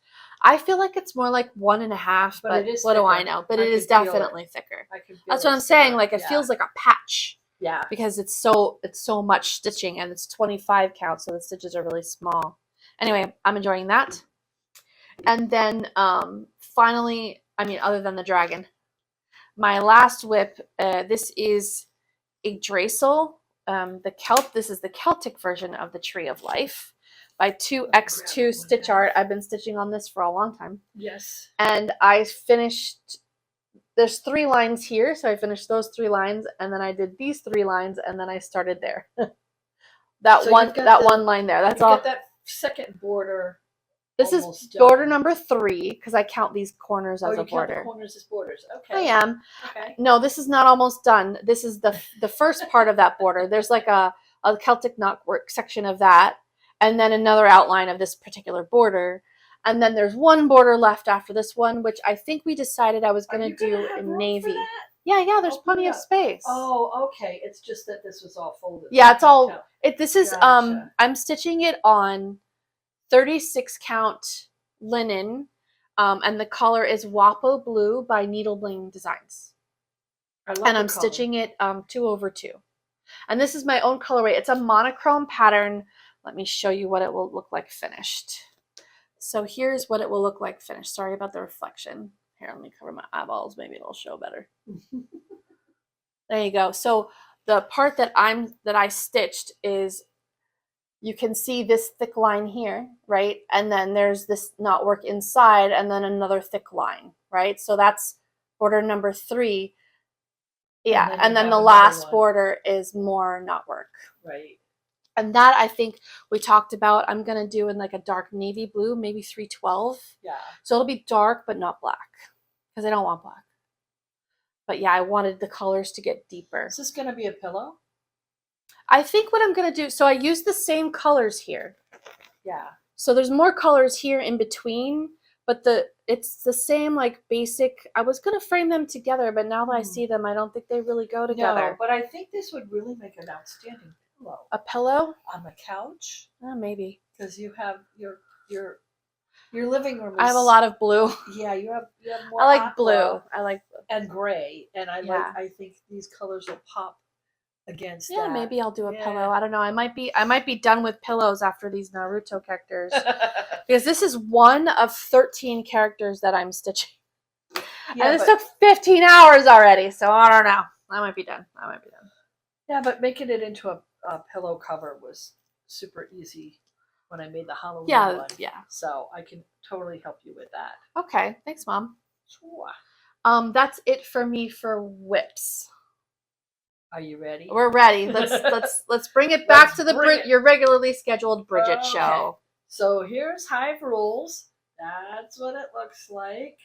I feel like it's more like 1.5, but what do I know? But it is definitely thicker. That's what I'm saying. Like, it feels like a patch. Yeah. Because it's so much stitching, and it's 25 count, so the stitches are really small. Anyway, I'm enjoying that. And then finally, other than the dragon, my last whip, this is a Draisel. This is the Celtic version of the Tree of Life by 2x2 Stitch Art. I've been stitching on this for a long time. Yes. And I finished, there's 3 lines here, so I finished those 3 lines, and then I did these 3 lines, and then I started there. That one line there. That's all. Get that second border. This is border number 3, because I count these corners as a border. Count the corners as borders. Okay. I am. Okay. No, this is not almost done. This is the first part of that border. There's like a Celtic knotwork section of that, and then another outline of this particular border. And then there's 1 border left after this one, which I think we decided I was going to do in navy. Yeah, there's Open plenty it of up. space. Oh, okay. It's just that this was all folded. Yeah, I it's all couldn't tell. this is Gotcha. I'm stitching it on 36 count linen, and the color is Wapo Blue by Needle Bling Designs. I love And the I'm color. stitching it 2/2. And this is my own colorway. It's a monochrome pattern. Let me show you what it will look like finished. So here's what it will look like finished. Sorry about the reflection. Here, let me cover my eyeballs. Maybe it'll show better. There you go. So the part that I stitched is, you can see this thick line here, right? And then there's this knotwork inside, and then another thick line, right? So that's border number 3. Yeah, and then the last border is more knotwork. Right. And that, I think we talked about, I'm going to do in like a dark navy blue, maybe 312. Yeah. So it'll be dark, but not black, because I don't want black. But yeah, I wanted the colors to get deeper. Is this going to be a pillow? I think what I'm going to do, so I use the same colors here. Yeah. So there's more colors here in between, but it's the same like basic. I was going to frame them together, but now that I see them, I don't think they really go together. No, but I think this would really make an outstanding pillow. A pillow? On the couch? Maybe. Because you have your living room. I have a lot of blue. Yeah, you have more. I like blue. I like blue. And gray, and I think these colors will pop against that. Yeah, maybe I'll do a pillow. I don't know. I might be done with pillows after these Naruto characters. Because this is one of 13 characters that I'm stitching. Yeah, and this took 15 hours already, so I don't know. I might be done. Yeah, but making it into a pillow cover was super easy when I made the Halloween one. Yeah. So I can totally help you with that. Okay. Thanks, Mom. Sure. That's it for me for whips. Are you ready? We're ready. Let's bring it back to your regularly scheduled Bridget show. So here's Hive Rules. That's what it looks like.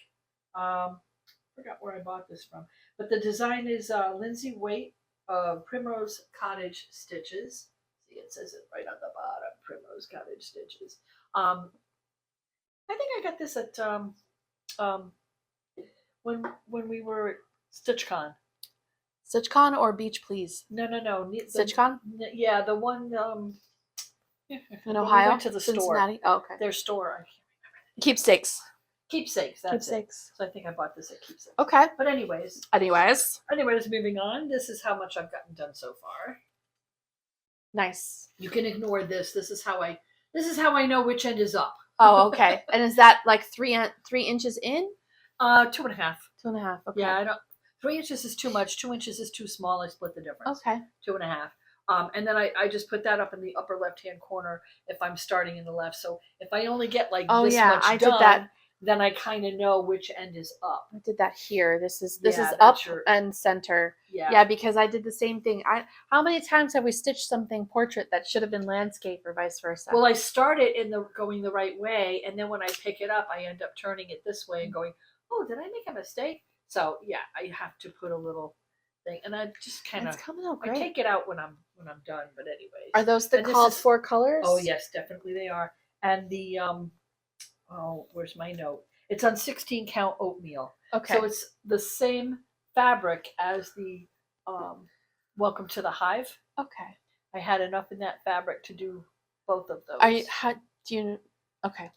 Forgot where I bought this from, but the design is Lindsay Waite of Primrose Cottage Stitches. See, it says it right on the bottom, Primrose Cottage Stitches. I think I got this at when we were at StitchCon. StitchCon or Beach Please? No. StitchCon? Yeah, the one in Ohio. We went to the Cincinnati. store. Oh, okay. Their store. I can't remember. Keepsakes. That's it. So I think I bought this at Keepsakes. Okay. But anyways, moving on. This is how much I've gotten done so far. Nice. You can ignore this. This is how I know which end is up. Oh, okay. And is that like 3 inches in? 2.5. 2.5. Okay. Yeah, I don't. 3 inches is too much. 2 inches is too small. I split the difference. Okay. 2.5. And then I just put that up in the upper left-hand corner if I'm starting in the left. So if I only get like this much done, then I kind of know which end is up. I did that here. This is up and center. Yeah, because I did the same thing. How many times have we stitched something portrait that should have been landscape or vice versa? Well, I started going the right way, and then when I pick it up, I end up turning it this way and going, oh, did I make a mistake? So yeah, I have to put a little thing, and I just kind of coming out great. I take it out when I'm done. But anyways, are those the called for colors? Oh yes, definitely they are. And the where's my note? It's on 16 count oatmeal. Okay. So it's the same fabric as the Welcome to the Hive. Okay. I had enough in that fabric to do both of those. Okay.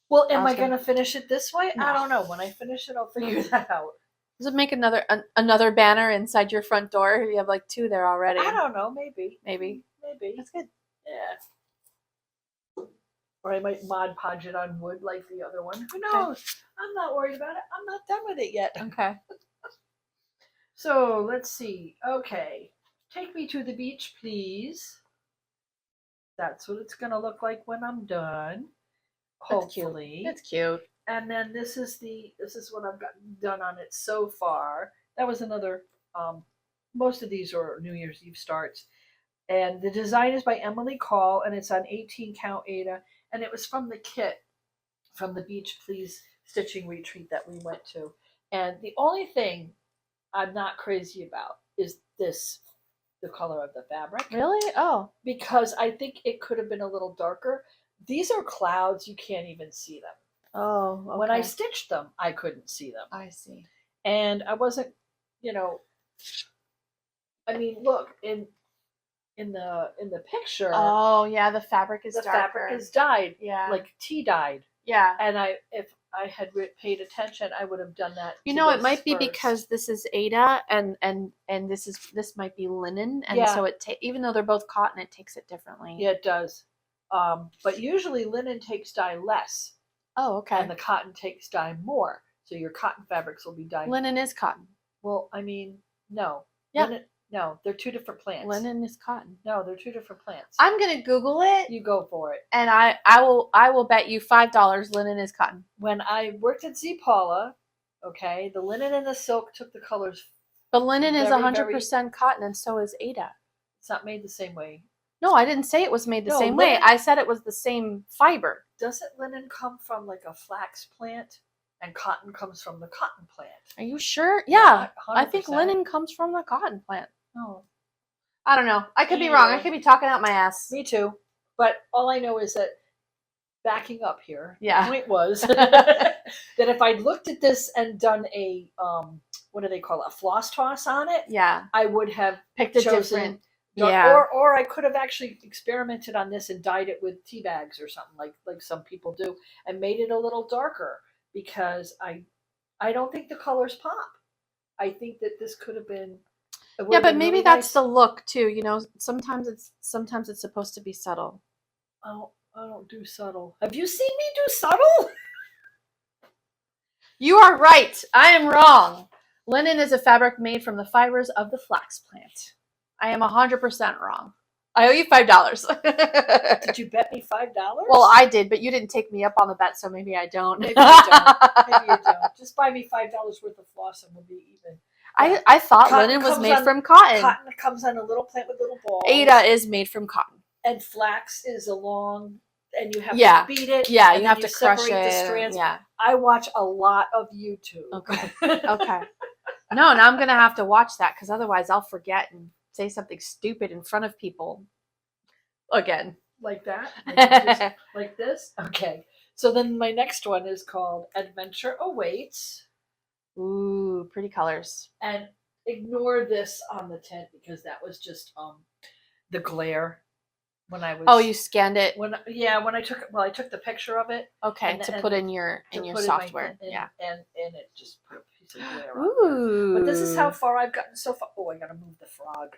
Well, am I going to finish it this way? No. I don't know. When I finish it, I'll figure that out. Does it make another banner inside your front door? You have like 2 there already. I don't know. Maybe. That's good. Yeah. Or I might Mod Podge it on wood like the other one. Who knows? I'm not worried about it. I'm not done with it yet. Okay. So let's see. Okay. Take me to the beach, please. That's what it's going to look like when I'm done. Hopefully. That's cute. And then this is what I've gotten done on it so far. That was another, most of these are New Year's Eve starts. And the design is by Emily Call, and it's on 18 count Ada. And it was from the kit from the Beach Please stitching retreat that we went to. And the only thing I'm not crazy about is the color of the fabric. Really? Oh. Because I think it could have been a little darker. These are clouds. You can't even see them. Oh, okay. When I stitched them, I couldn't see them. I see. And I wasn't you know, I mean, look in the picture. Oh yeah, the fabric is the darker. fabric is dyed, Yeah. like tea dyed. Yeah. And if I had paid attention, I would have done that. You know, it might be because this is Ada and this might be linen, and so even though they're both cotton, it takes it differently. Yeah, it does. But usually linen takes dye less. Oh, okay. And the cotton takes dye more. So your cotton fabrics will be dyed. Linen is cotton. Well, I mean, no. Yeah. No, they're two different plants. Linen is cotton. No, they're two different plants. I'm gonna Google it. You go for it. And I will bet you $5 linen is cotton. When I worked at Z Paula, okay, the linen and the silk took the colors. But linen is 100% cotton, and so is Ada. It's not made the same way. No, I didn't say it was made the same way. I said it was the same fiber. Doesn't linen come from like a flax plant? And cotton comes from the cotton plant. Are you sure? Yeah. 100%. I think linen comes from the cotton plant. Oh. I don't know. I could be wrong. I could be talking out my ass. Me too. But all I know is that, backing up here, the point was that if I'd looked at this and done a, what do they call it, a floss toss on it, I would have picked a different. Or I could have actually experimented on this and dyed it with tea bags or something like some people do, and made it a little darker, because I don't think the colors pop. I think that this could have been. Yeah, but maybe that's the look too. You know, sometimes it's supposed to be subtle. Oh, I don't do subtle. Have you seen me do subtle? You are right. I am wrong. Linen is a fabric made from the fibers of the flax plant. I am 100% wrong. I owe you $5. Did you bet me $5? Well, I did, but you didn't take me up on the bet, so maybe I don't. Maybe you don't. Maybe you don't. Just buy me $5 worth of floss and we'll be even. I thought linen was made from cotton. Cotton comes on a little plant with little balls. Ada is made from cotton. And flax is a long, and you have to beat it. Yeah, you have to crush it. The strands. Yeah. I watch a lot of YouTube. Okay. Okay. No, now I'm going to have to watch that, because otherwise I'll forget and say something stupid in front of people again. Like that? Like this? Okay. So then my next one is called Adventure Awaits. Ooh, pretty colors. And ignore this on the tent, because that was just the glare when I was. Oh, you scanned it? When I took the picture of it. Okay, to put in your software. Yeah. And it just put a piece of glare on. Ooh. But this is how far I've gotten so far. Oh, I gotta move the frog.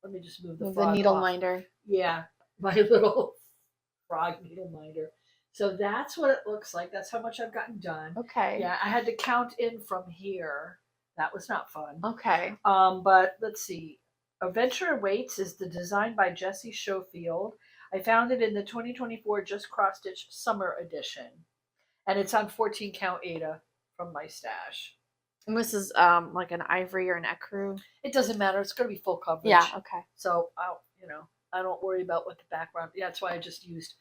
Let me just move the frog. The needle off. minder. Yeah, my little frog needle minder. So that's what it looks like. That's how much I've gotten done. Okay. Yeah, I had to count in from here. That was not fun. Okay. But let's see. Adventure Awaits is the design by Jessie Schofield. I found it in the 2024 Just Cross Stitch Summer Edition. And it's on 14 count Ada from my stash. And this is like an ivory or an ecru? It doesn't matter. It's going to be full coverage. Yeah, okay. So, I don't worry about what the background. Yeah, that's why I just used,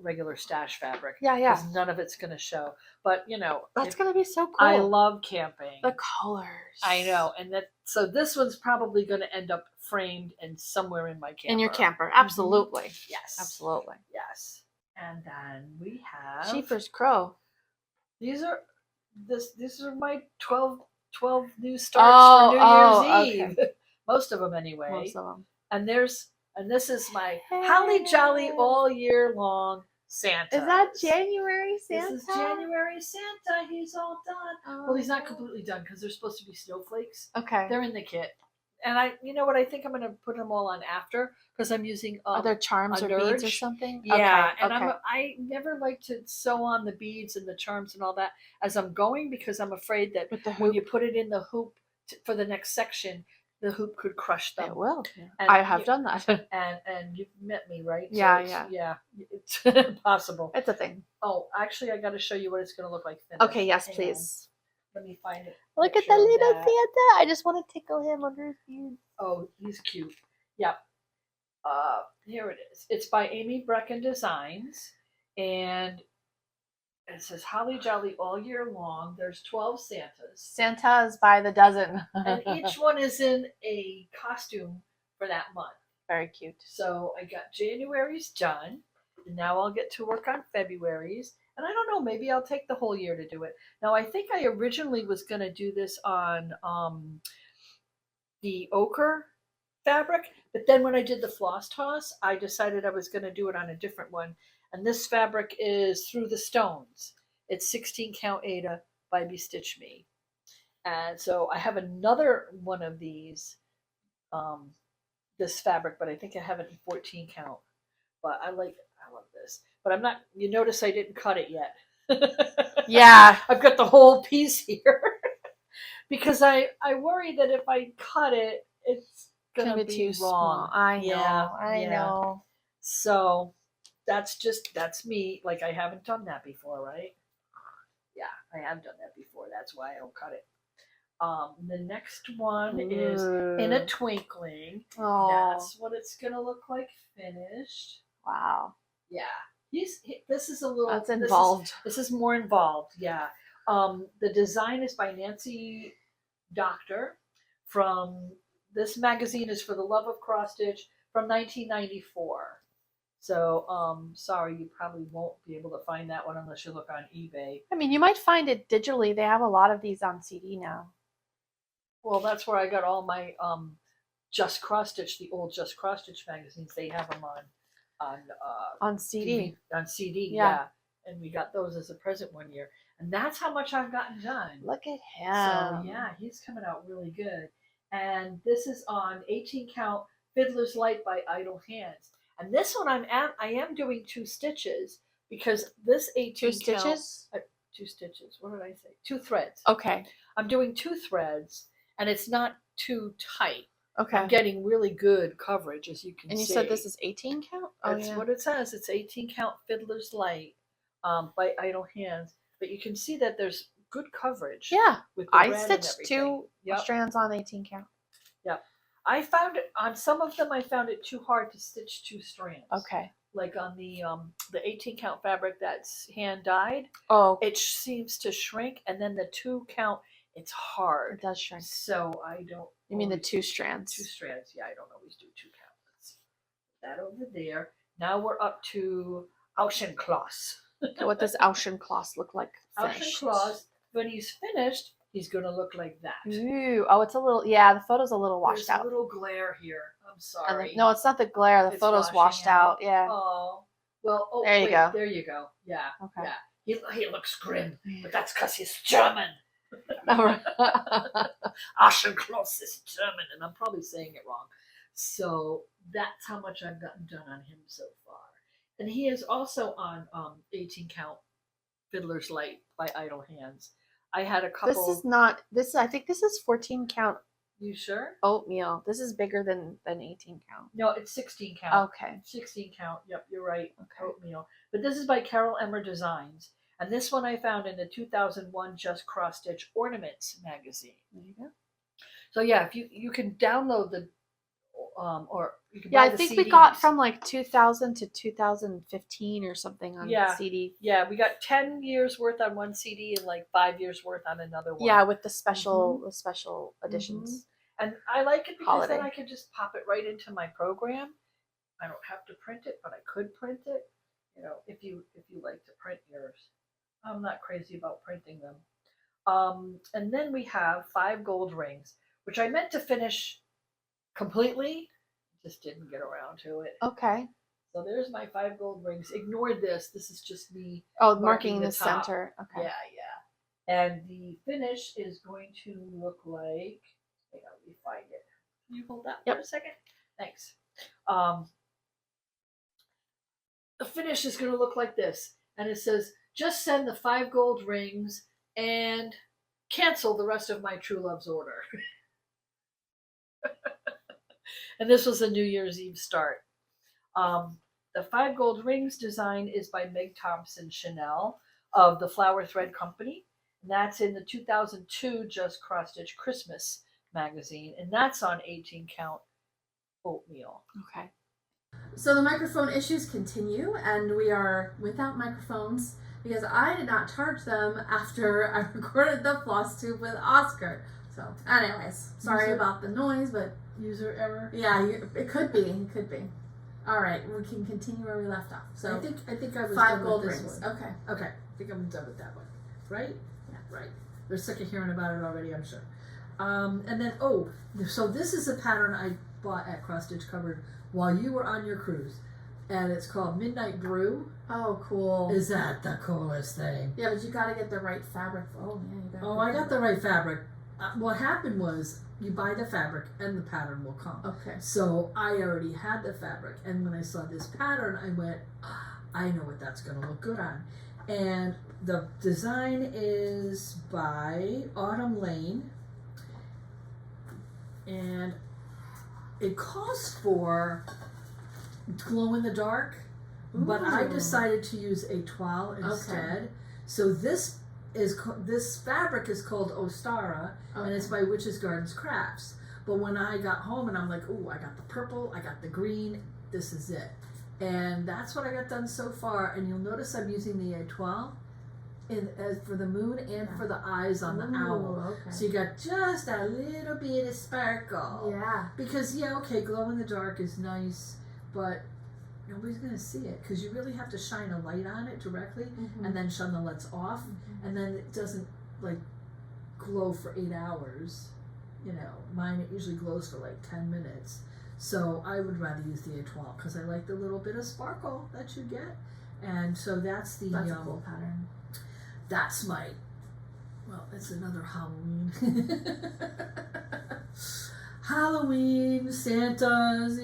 regular stash fabric. Yeah. Because none of it's going to show. But, That's going to be so cool. I love camping. The colors. I know. And so this one's probably going to end up framed and somewhere in my camper. In your camper. Absolutely. Mm-hmm. Yes. Absolutely. Yes. And then we have. Sheepers Crow. These are my 12 new starts for New Year's Eve. Okay. Most of them anyway. Most of them. And this is my Holly Jolly all year long Santa. Is that January Santa? This is January Santa. He's all done. Oh. Well, he's not completely done, because they're supposed to be snowflakes. Okay. They're in the kit. And you know what? I think I'm going to put them all on after, because I'm using are there charms or beads or something? Yeah, okay. And I never like to sew on the beads and the charms and all that as I'm going, because I'm afraid that when you put it in the hoop for the next section, the hoop could crush them. It will. And I have done that. And you've met me, right? Yeah. It's possible. It's a thing. Oh, actually, I got to show you what it's going to look like. Finished. Okay, yes, please. Let me find it. Look at the little Santa. I just want to tickle him under his ears. Oh, he's cute. Yep. Here it is. It's by Amy Breckon Designs, and it says Holly Jolly all year long. There's 12 Santas. Santas by the dozen. And each one is in a costume for that month. Very cute. So I got January's done, and now I'll get to work on February's. And I don't know, maybe I'll take the whole year to do it. Now, I think I originally was going to do this on the ochre fabric, but then when I did the floss toss, I decided I was going to do it on a different one. And this fabric is Through the Stones. It's 16 count Ada by Bestitch Me. And so I have another one of these, this fabric, but I think I have it in 14 count. But I love this. But I'm not, you notice I didn't cut it yet. Yeah. I've got the whole piece here. Because I worry that if I cut it, it's going to be too wrong. small. I know. I know. So that's me. Like, I haven't done that before, right? Yeah, I have done that before. That's why I don't cut it. The next one is In a Twinkling. Oh. That's what it's going to look like finished. Wow. Yeah. This is a little... That's involved. This is more involved, yeah. The design is by Nancy Doctor from... This magazine is For the Love of Cross Stitch from 1994. So, sorry, you probably won't be able to find that one unless you look on eBay. I mean, you might find it digitally. They have a lot of these on CD now. Well, that's where I got all my Just Cross Stitch, the old Just Cross Stitch magazines. They have them on CD. On CD, Yeah. And we got those as a present one year. And that's how much I've gotten done. Look at him. So, yeah, he's coming out really good. And this is on 18 count Fiddler's Light by Idle Hands. And this one I am doing 2 stitches because this 18 2 stitches? Count, 2 stitches. What did I say? 2 threads. Okay. I'm doing 2 threads, and it's not too tight. Okay. I'm getting really good coverage, as you can see. And you said this is 18 count? That's what it says. It's 18 count Fiddler's Light by Idle Hands. But you can see that there's good coverage. Yeah. With the I red stitched and 2 Yep. strands on 18 count. Yep. I found it on some of them. I found it too hard to stitch 2 strands. Okay. Like on the 18 count fabric that's hand dyed. Oh, it seems to shrink, and then the 2 count, it's hard. it does shrink. So I don't. You mean the 2 strands? 2 strands. Yeah, I don't always do 2 count. Let's see. That over there. Now we're up to Auschenkloss. What does Auschenkloss look like finished? Auschenkloss. When he's finished, he's going to look like that. Ooh, oh, it's a little, yeah, the photo's a little washed There's out. a little glare here. I'm sorry. No, it's not the glare. The It's photo's washing washed out. Yeah. Oh. Well, There you go. There you go. Yeah. Okay. Yeah. He looks grim, but that's because he's German. All right. Auschenkloss is German, and I'm probably saying it wrong. So that's how much I've gotten done on him so far. And he is also on 18 count Fiddler's Light by Idle Hands. I had a couple. This is not, this, I think this is 14 count You sure? oatmeal. This is bigger than 18 count. No, it's 16 count. Okay. 16 count. Yep, you're right. Okay. Oatmeal. But this is by Carol Emmer Designs. And this one I found in the 2001 Just Cross Stitch Ornaments magazine. There you go. So yeah, if you can download the or you can Yeah, buy I the think CDs. we got from like 2000 to 2015 or something on CD. Yeah, we got 10 years worth on one CD and like 5 years worth on another one. Yeah, with the special editions. And I like it because Holiday. then I can just pop it right into my program. I don't have to print it, but I could print it. You know, if you like to print yours. I'm not crazy about printing them. And then we have 5 gold rings, which I meant to finish completely, just didn't get around to it. Okay. So there's my 5 gold rings. Ignore this. This is just me. Oh, marking the top. center. Okay. Yeah. And the finish is going to look like. Hang on, let me find it. Can you hold that for a second? Thanks. The finish is going to look like this, and it says, "Just send the 5 gold rings and cancel the rest of my True Love's order." And this was a New Year's Eve start. The 5 gold rings design is by Meg Thompson-Shinel of the Flower Thread Company. And that's in the 2002 Just Cross Stitch Christmas magazine. And that's on 18 count oatmeal. Okay. So the microphone issues continue, and we are without microphones because I did not charge them after I recorded the Flosstube with Oscar. So anyways, sorry about the noise, but User error? yeah, it could be. It could be. All right, we can continue where we left off. So I think I was 5 done gold with this rings. one. Okay. Okay, I think I'm done with that one. Right? Yeah. Right. They're sick of hearing about it already, I'm sure. And then, so this is a pattern I bought at Cross Stitch Cupboard while you were on your cruise. And it's called Midnight Brew. Oh, cool. Is that the coolest thing? Yeah, but you gotta get the right fabric. Oh, yeah, you gotta. Oh, I got the right fabric. What happened was you buy the fabric and the pattern will come. Okay. So I already had the fabric. And when I saw this pattern, I went, I know what that's going to look good on. And the design is by Autumn Lane. And it calls for glow in the dark, but I decided to use a toile instead. Okay. So this fabric is called Ostara, and it's by Witches Gardens Crafts. But when I got home and I'm like, oh, I got the purple, I got the green, this is it. And that's what I got done so far. And you'll notice I'm using the toile for the moon and for the eyes on the owl. Okay. So you got just a little bit of sparkle. Yeah. Because, glow in the dark is nice, but nobody's going to see it because you really have to shine a light on it directly and then shine the lights off. And then it doesn't, glow for 8 hours. Mine, it usually glows for 10 minutes. So I would rather use the étoile because I like the little bit of sparkle that you get. And so that's a cool pattern. That's it's another Halloween. Halloween, Santas,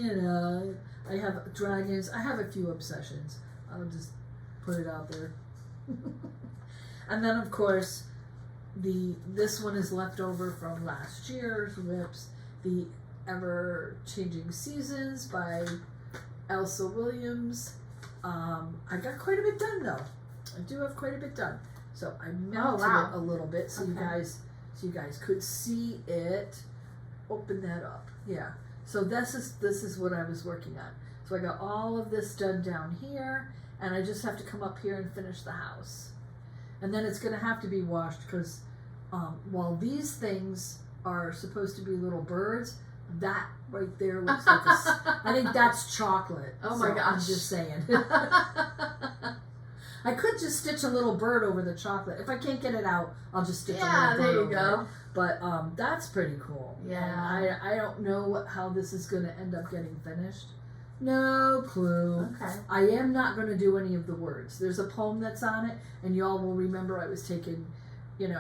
I have dragons. I have a few obsessions. I'll just put it out there. And then, of course, this one is left over from last year's whips. The Ever-Changing Seasons by Elsa Williams. I got quite a bit done though. I do have quite a bit done. So I mounted it a little bit so you guys could see it. Open that up. Yeah. So this is what I was working on. So I got all of this done down here, and I just have to come up here and finish the house. And then it's going to have to be washed because while these things are supposed to be little birds, that right there looks like I think that's chocolate. Oh my gosh. I'm just saying. I could just stitch a little bird over the chocolate. If I can't get it out, I'll just stitch a little bird there you over go. it. But that's pretty cool. Yeah. And I don't know how this is going to end up getting finished. No clue. Okay. I am not going to do any of the words. There's a poem that's on it, and y'all will remember I was taking, taking You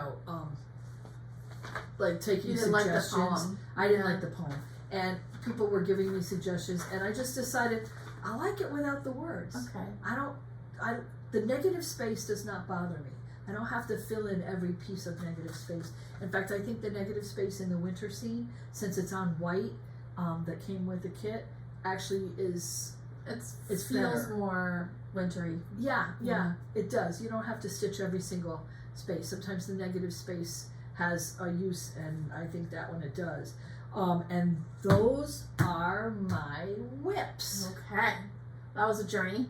didn't suggestions. like the poem. I didn't like the poem, and people were giving me suggestions, and I just decided I like it without the words. Okay. The negative space does not bother me. I don't have to fill in every piece of negative space. In fact, I think the negative space in the winter scene, since it's on white, that came with the kit, actually it feels better. More wintry. Yeah, it does. You don't have to stitch every single space. Sometimes the negative space has a use, and I think that one it does. And those are my whips. Okay. That was a journey.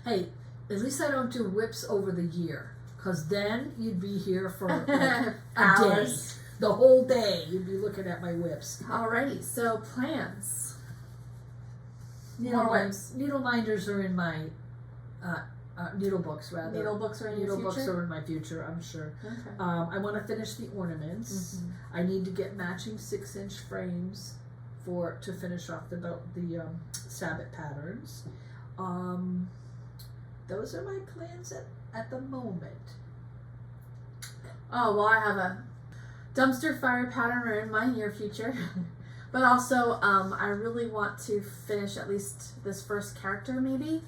Hey, at least I don't do whips over the year, because then you'd be here for a day. The whole day you'd be looking at my whips. Alrighty, so plans. Needle minders are in my needle books, rather. Needle books are in your books future? are in my future, I'm sure. Okay. I want to finish the ornaments. I need to get matching 6-inch frames to finish off the sabbat patterns. Those are my plans at the moment. Oh, well, I have a dumpster fire pattern in my near future. But also, I really want to finish at least this first character, maybe,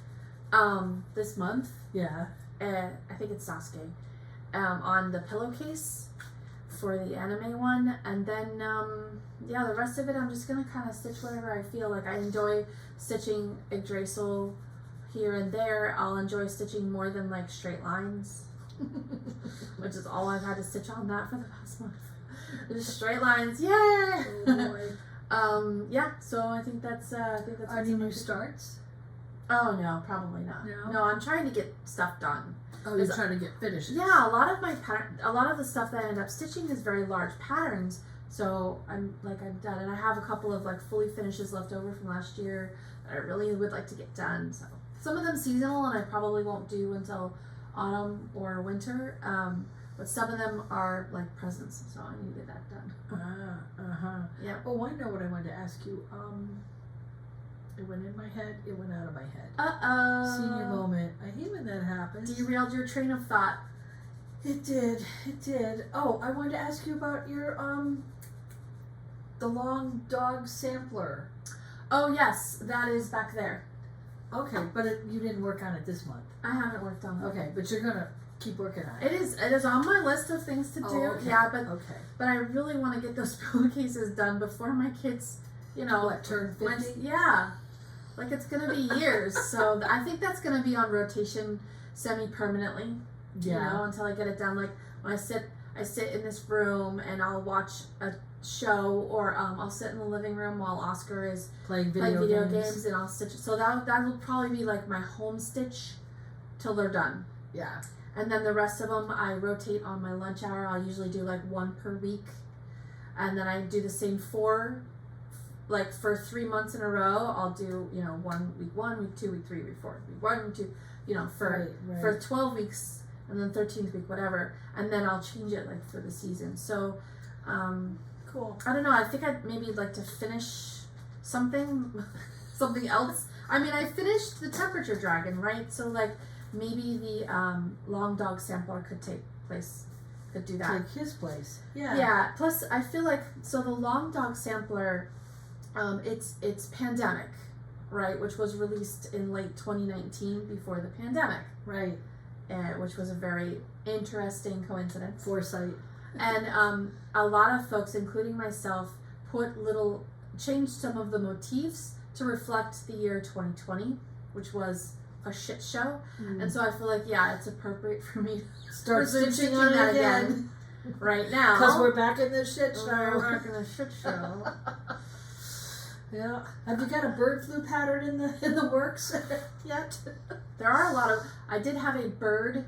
this month. Yeah. I think it's Sasuke. On the pillowcase for the anime one. And then, the rest of it, I'm just going to kind of stitch whatever I feel like. I enjoy stitching Yggdrasil here and there. I'll enjoy stitching more than straight lines, which is all I've had to stitch on that for the past month. Just straight lines, yay! Oh, so I think that's Any new starts? Oh no, probably not. No, I'm trying to get stuff done. Oh, you're trying to get finishes. Yeah, a lot of the stuff that I end up stitching is very large patterns. So I'm done, and I have a couple of fully finishes left over from last year that I really would like to get done. So some of them seasonal, and I probably won't do until autumn or winter. but some of them are like presents, so I need to get that done. Yeah. Oh, I know what I wanted to ask you. It went in my head, it went out of my head. Senior moment. I hate when that happens. Derailed your train of thought. It did. Oh, I wanted to ask you about your, the long dog sampler. Oh yes, that is back there. Okay, but you didn't work on it this month. I haven't worked on it. Okay, but you're gonna keep working on it. It is on my list of things to do. Okay. Yeah, Okay. but I really want to get those pillowcases done before my kids, Turn 50? Yeah. Like it's gonna be years, so I think that's gonna be on rotation semi-permanently. Yeah. Until I get it done. Like when I sit in this room and I'll watch a show, or I'll sit in the living room while Oscar is Playing playing video video games. games, and I'll stitch. So that will probably be like my home stitch till they're done. Yeah. And then the rest of them I rotate on my lunch hour. I'll usually do like one per week, and then I do the same for 3 months in a row. I'll do 1 week 1, week 2, week 3, week 4, week 1, week 2, for 12 weeks, and then 13th week whatever, and then I'll change it like for the season. So Cool. I don't know. I think I'd maybe like to finish something else. I mean, I finished the temperature dragon, right? So like maybe the long dog sampler could do that. Take his place. Yeah. Yeah. Plus, I feel like the long dog sampler, it's pandemic, right? Which was released in late 2019 before the pandemic, Right. which was a very interesting coincidence. Foresight. And a lot of folks, including myself, changed some of the motifs to reflect the year 2020, which was a shit show. And so I feel like, it's appropriate for me to Start resume stitching on that it again. right now. Because we're back in the shit show. We're back in the shit show. Yeah. Have you got a bird flu pattern in the works yet? There are a lot of. I did have a bird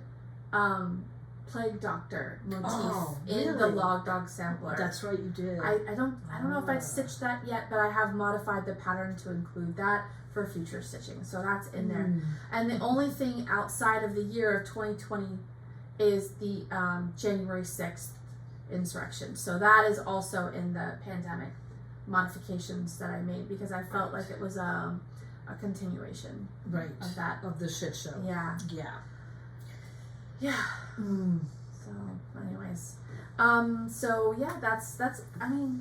plague doctor motif in the log dog sampler. That's right, you did. I don't know if I'd stitched that yet, but I have modified the pattern to include that for future stitching. So that's in there. And the only thing outside of the year of 2020 is the January 6th insurrection. So that is also in the pandemic modifications that I made, because I felt like it was a continuation of that. Of the shit show. Yeah. So anyways, that's I mean,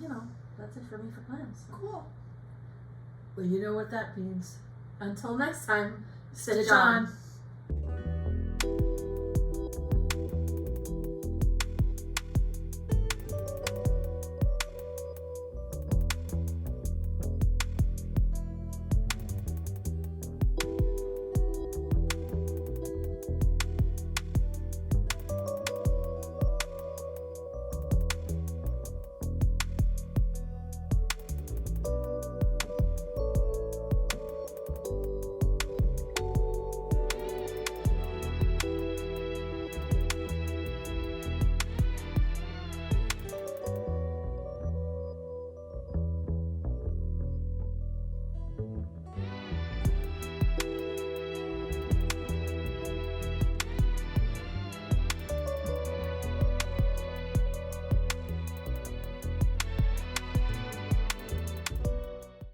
that's it for me for plans. Cool. Well, you know what that means. Until next time, Stitch on.